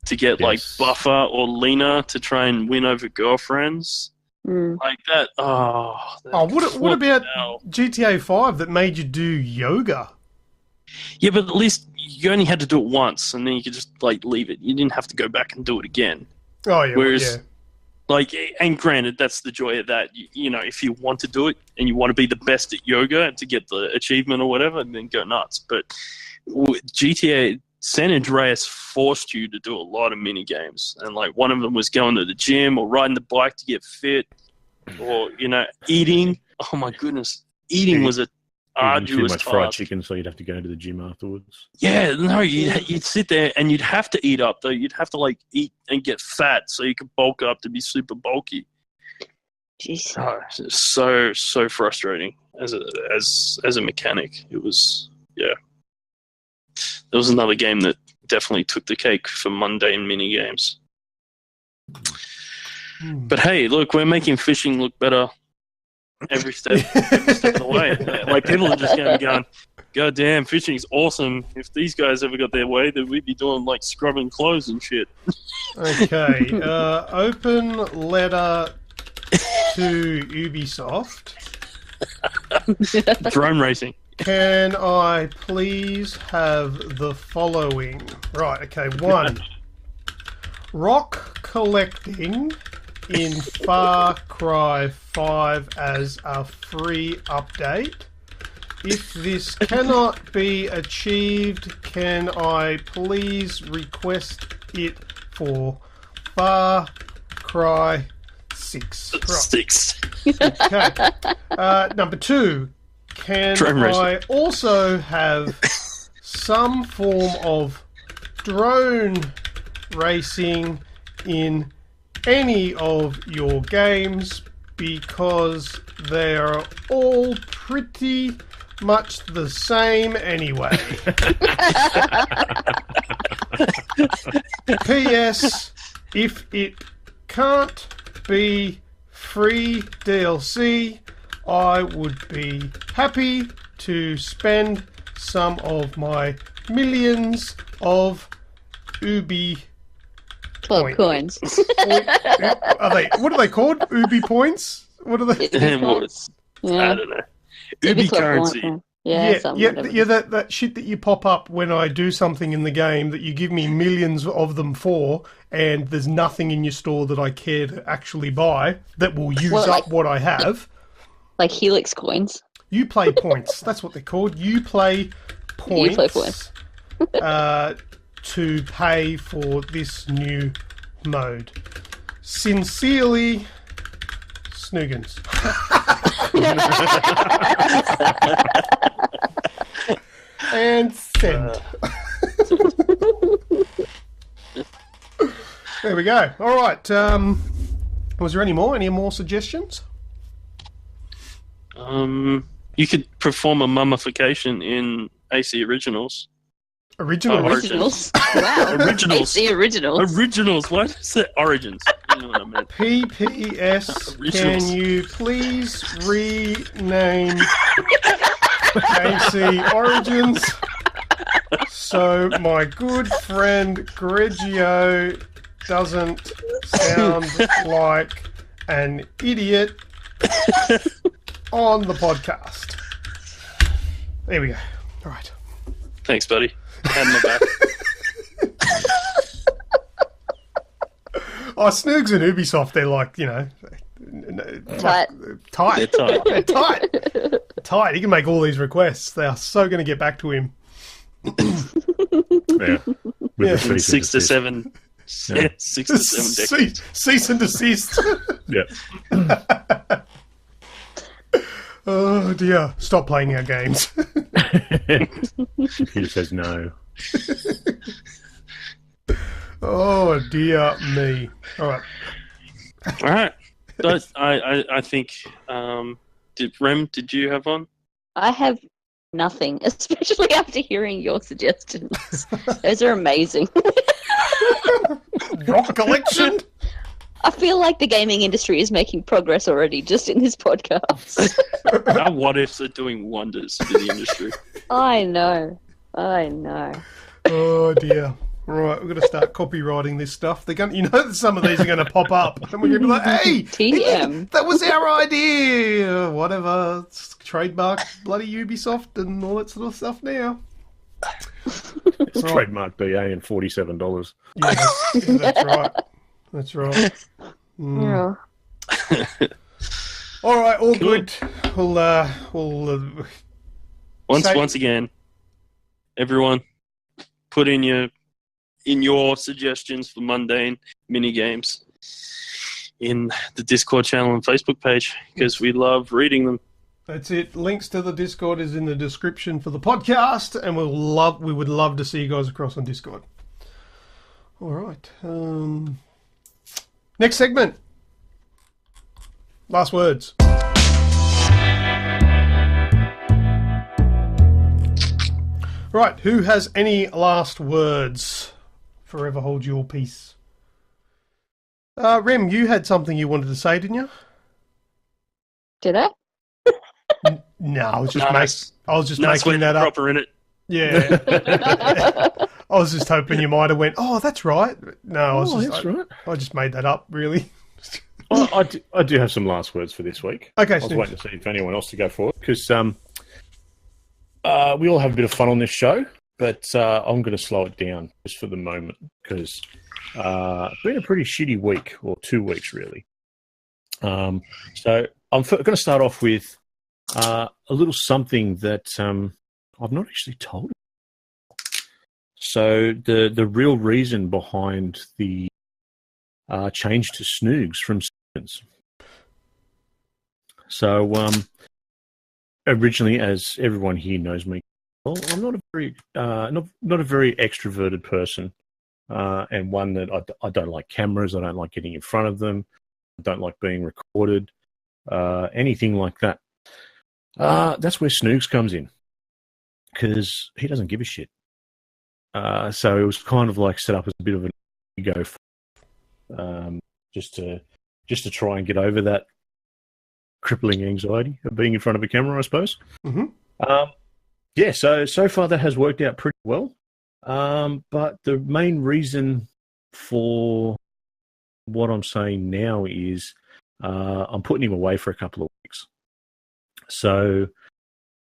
to get like Buffer or Lena to try and win over girlfriends? Like that. What about GTA 5 that made you do yoga? Yeah, but at least you only had to do it once, and then you could just like leave it. You didn't have to go back and do it again. Oh yeah. Whereas, like, and granted, that's the joy of that. You know, if you want to do it and you want to be the best at yoga to get the achievement or whatever, then go nuts. But GTA San Andreas forced you to do a lot of mini games, and like one of them was going to the gym or riding the bike to get fit, or eating. Oh my goodness, eating was a arduous too much task. fried chicken, so you'd have to go to the gym afterwards. Yeah, no, you'd sit there and you'd have to eat up though. You'd have to like eat and get fat so you could bulk up to be super bulky. Jeez. Oh, so frustrating as a mechanic. It was There was another game that definitely took the cake for mundane mini games. But hey, look, we're making fishing look better every step of the way. Like, people are just going to be going, God damn, fishing's awesome. If these guys ever got their way, then we'd be doing like scrubbing clothes and shit. Okay, open letter to Ubisoft. Drone racing. Can I please have the following? Right, okay, 1. Rock collecting in Far Cry 5 as a free update. If this cannot be achieved, can I please request it for Far Cry 6? Right. 6. Okay. Number 2. Can I also have some form of drone racing in any of your games, because they are all pretty much the same anyway. P.S. If it can't be free DLC, I would be happy to spend some of my millions of Ubi coins. Are they? What are they called? Ubi points? What are they? I don't know. Ubi currency. Yeah, that shit that you pop up when I do something in the game that you give me millions of them for, and there's nothing in your store that I care to actually buy that will use up what I have. Like Helix coins. You play points. That's what they're called. You play points. You play points. To pay for this new mode. Sincerely, Snoogans. And send. There we go. All right. Was there any more suggestions? You could perform a mummification in AC Originals. Originals? Wow. Originals. AC Originals. Originals. Why did I say Origins? You know what I meant. PPS, Originals. can you please rename AC Origins so my good friend Grejio doesn't sound like an idiot on the podcast? There we go. All right. Thanks, buddy. Had my back. Oh, Snoogs and Ubisoft, they're like, Tight. Tight. They're tight. Tight. He can make all these requests. They are so going to get back to him. Yeah. With the 6 to 7. Yeah. 6 to 7 decades. Cease and desist. Yeah. Oh dear. Stop playing our games. He just says no. Oh dear me. All right. All right. But I think, did you have one? I have nothing, especially after hearing your suggestions. Those are amazing. Rock collection. I feel like the gaming industry is making progress already just in this podcast. Our what ifs are doing wonders for the industry. I know. Oh dear. All right, we're going to start copywriting this stuff. They're going, some of these are going to pop up, and we're going to be like, "Hey, TM. that was our idea." Whatever, it's trademark bloody Ubisoft and all that sort of stuff now. It's trademark BA and $47. Yeah, that's right. That's right. Yeah. All right, all Cool. good. We'll Once again, everyone, put in your suggestions for mundane mini games in the Discord channel and Facebook page, because we love reading them. That's it. Links to the Discord is in the description for the podcast, and we would love to see you guys across on Discord. All right. Next segment. Last words. Right. Who has any last words? Forever hold your peace. Rem, you had something you wanted to say, didn't you? Did I? No, I was just making that up. Proper in it. Yeah. I was just hoping you might have went, "Oh, that's right." No, Right. I just made that up, really. Well, I do have some last words for this week. Okay, I was waiting to see if anyone else to go for it, because we all have a bit of fun on this show, but I'm going to slow it down just for the moment, because it's been a pretty shitty week, or 2 weeks really. So I'm going to start off with a little something that I've not actually told. So the real reason behind the change to Snoogs from Simmons. So originally, as everyone here knows me, well, I'm not a very not a very extroverted person, and one that I don't like cameras. I don't like getting in front of them. I don't like being recorded. Anything like that. That's where Snoogs comes in, because he doesn't give a shit. So it was kind of like set up as a bit of an ego, just to try and get over that crippling anxiety of being in front of a camera, I suppose. Mm-hmm. Yeah, so far that has worked out pretty well. But the main reason for what I'm saying now is I'm putting him away for a couple of weeks. So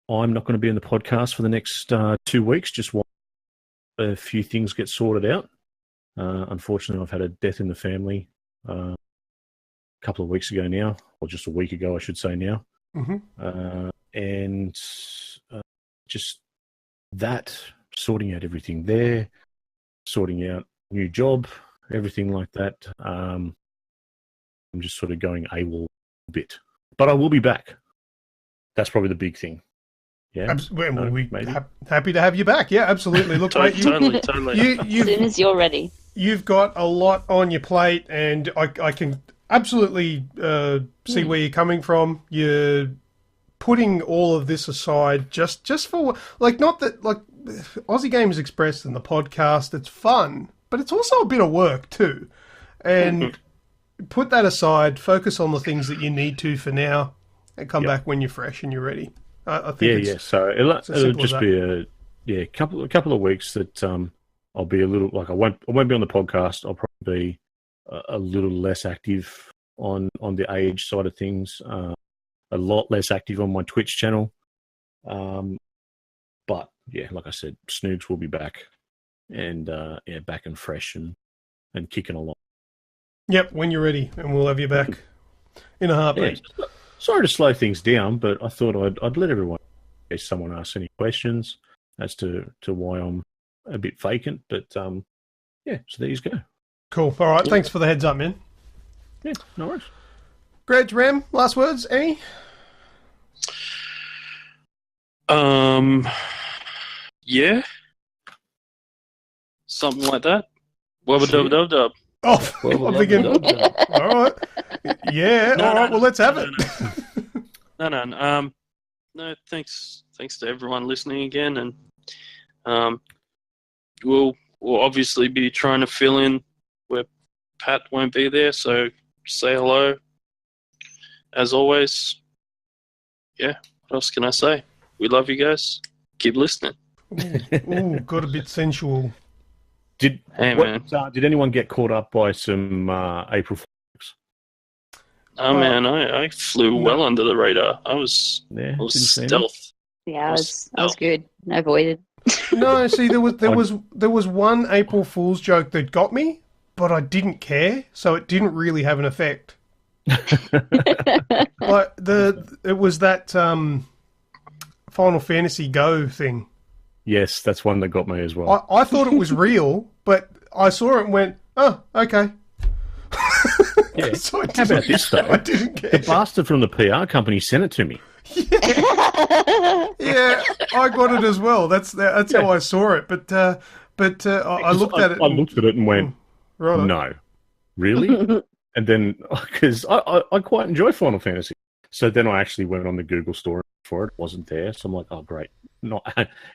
I'm not going to be in the podcast for the next 2 weeks, just while a few things get sorted out. Unfortunately, I've had a death in the family a couple of weeks ago now, or just a week ago, I should say now. Mm-hmm. And just that, sorting out everything there, sorting out new job, everything like that. I'm just sort of going AWOL a bit. But I will be back. That's probably the big thing. Yeah. We'll be happy to have you back. Yeah, absolutely. Look, mate, Totally. As soon as you're ready. You've got a lot on your plate, and I can absolutely see where you're coming from. You're putting all of this aside just for, like, not that, like, Aussie Games Express and the podcast, it's fun, but it's also a bit of work too. And put that aside, focus on the things that you need to for now, and come back when you're fresh and you're ready. I think So it'll just be a couple of weeks that I'll be a little, like, I won't be on the podcast. I'll probably be a little less active on the age side of things. A lot less active on my Twitch channel. But yeah, like I said, Snoogs will be back, and back and fresh and kicking along. Yep, when you're ready, and we'll have you back in a heartbeat. Yeah. Sorry to slow things down, but I thought I'd let everyone, in case someone asks any questions as to why I'm a bit vacant. But so there you go. Cool. All right. Thanks for the heads up, man. Yeah, no worries. Greg, Rem, last words, any? Yeah. Something like that. Wubba-dub-dub-dub. Oh, I'm thinking, all right. Yeah, all right, well, let's have it. No, thanks to everyone listening again, and we'll obviously be trying to fill in where Pat won't be there, so say hello. As always, yeah, what else can I say? We love you guys. Keep listening. Ooh, got a bit sensual. Did anyone get caught up by some April Fools? Oh man, I flew well under the radar. I was stealth. Yeah, I was good. I avoided. No, see, there was one April Fool's joke that got me, but I didn't care, so it didn't really have an effect. But it was that Final Fantasy Go thing. Yes, that's one that got me as well. I thought it was real, but I saw it and went, oh, okay. Yeah. So how about this, though? I didn't care. The bastard from the PR company sent it to me. Yeah, I got it as well. That's how I saw it. But I looked at it. I looked at it and went, right. No, really? And then, because I quite enjoy Final Fantasy. So then I actually went on the Google store for it. It wasn't there. So I'm like, oh, great. Not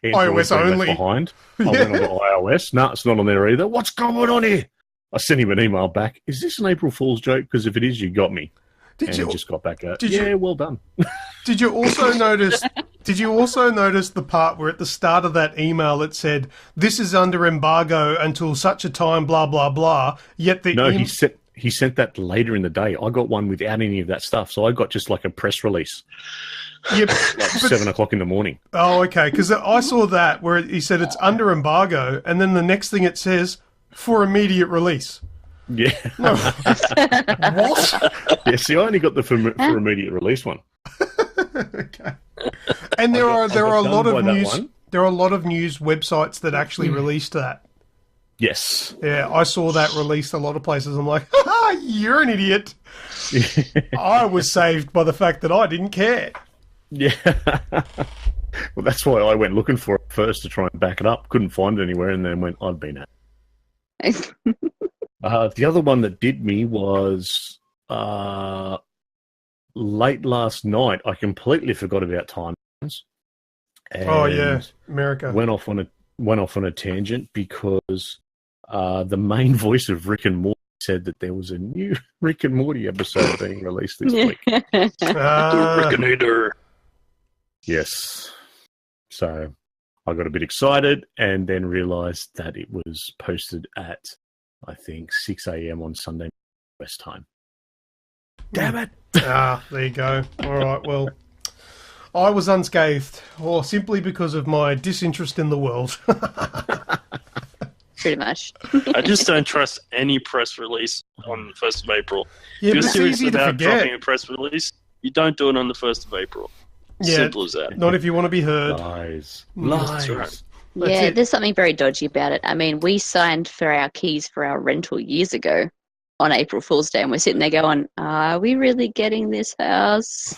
iOS only. Behind. I went on to iOS. No, it's not on there either. What's going on here? I sent him an email back. Is this an April Fool's joke? Because if it is, you got me. He just got back out. Well done. Did you also notice? Did you also notice the part where at the start of that email it said, "This is under embargo until such a time, blah blah blah." Yet he sent that later in the day. I got one without any of that stuff, so I got just like a press release. Yep, like 7 o'clock in the morning. Oh, okay. Because I saw that where he said it's under embargo, and then the next thing it says for immediate release. Yeah. What? Yeah, see, I only got the for immediate release one. Okay. And there are a lot of news. There are a lot of news websites that actually released that. Yes. Yeah, I saw that released a lot of places. I'm like, ha, you're an idiot. I was saved by the fact that I didn't care. Yeah. Well, that's why I went looking for it first to try and back it up. Couldn't find it anywhere, and then went, I've been at it. The other one that did me was late last night. I completely forgot about time zones. Oh yeah, America. Went off on a tangent because the main voice of Rick and Morty said that there was a new Rick and Morty episode being released this week. The Rickinator. Yes. So I got a bit excited and then realised that it was posted at, I think, 6 a.m. on Sunday West time. Damn it! There you go. All right, well, I was unscathed, or simply because of my disinterest in the world. Pretty much. I just don't trust any press release on the 1st of April. Yeah, if you're but it's serious easy to about forget. dropping a press release, you don't do it on the 1st of April. Yeah, Simple as that. Not if you want to be heard. Lies. That's right. That's Yeah, it. there's something very dodgy about it. I mean, we signed for our keys for our rental years ago on April Fool's Day, and we're sitting there going, are we really getting this house?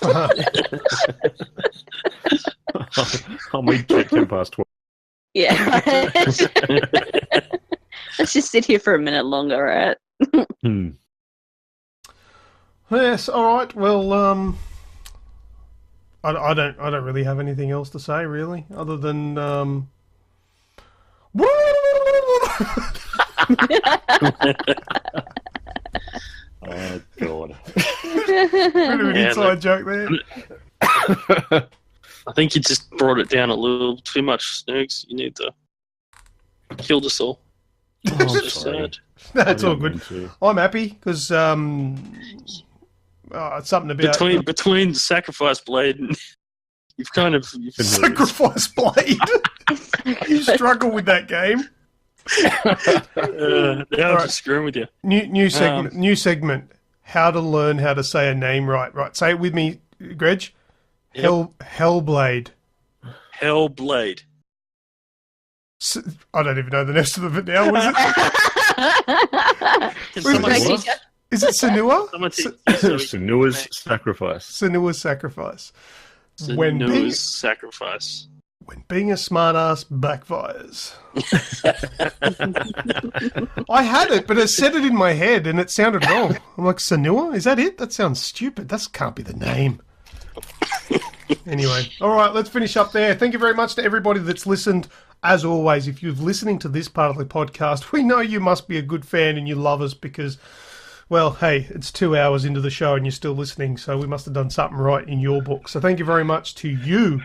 I'll meet you at 10 past 12. Yeah. Let's just sit here for a minute longer, right? Yes. All right. Well, I don't really have anything else to say, really, other than Oh, God. bit of an Yeah, inside joke there. I think you just brought it down a little too much, Snoogs. You need to kill the soul. Oh, I'm Just sorry. sad. That's I all didn't good. mean to. I'm happy because it's something about Between Sacrifice Blade and you've kind of Sacrifice Blade. You struggle with that game. now I'm Alright. just screwing with you. New segment. New segment. How to learn how to say a name right. Right. Say it with me, Greg. Yep. Hellblade. Hellblade. I don't even know the rest of it now. What is it? Can Wait, someone wait. teach- Is it Senua? someone teach- so we- Senua's Sacrifice. Senua's Sacrifice. When being, Senua's Sacrifice. when being a smartass backfires. I had it, but it said it in my head and it sounded wrong. I'm like, Senua? Is that it? That sounds stupid. That can't be the name. Anyway, all right, let's finish up there. Thank you very much to everybody that's listened. As always, if you're listening to this part of the podcast, we know you must be a good fan and you love us because, well, hey, it's 2 hours into the show and you're still listening, so we must have done something right in your book. So thank you very much to you.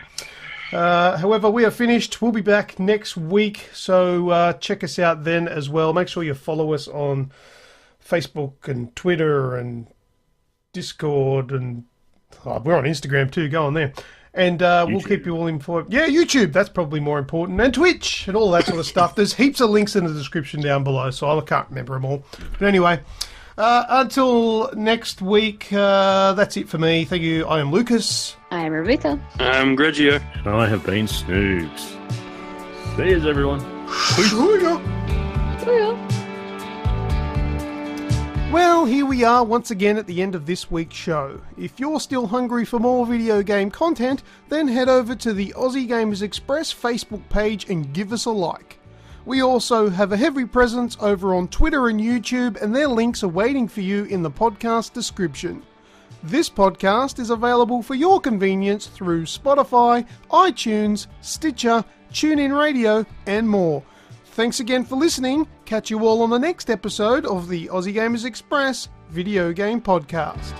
However, we are finished. We'll be back next week, so check us out then as well. Make sure you follow us on Facebook and Twitter and Discord, and we're on Instagram too. Go on there. And we'll keep you all informed. Yeah, YouTube, that's probably more important. And Twitch and all that sort of stuff. There's heaps of links in the description down below, so I can't remember them all. But anyway, until next week, that's it for me. Thank you. I am Lucas. I am Remutha. I'm Grejio. And I have been Snoogs. See you, everyone. Well, here we are once again at the end of this week's show. If you're still hungry for more video game content, then head over to the Aussie Gamers Express Facebook page and give us a like. We also have a heavy presence over on Twitter and YouTube, and their links are waiting for you in the podcast description. This podcast is available for your convenience through Spotify, iTunes, Stitcher, TuneIn Radio, and more. Thanks again for listening. Catch you all on the next episode of the Aussie Gamers Express Video Game Podcast.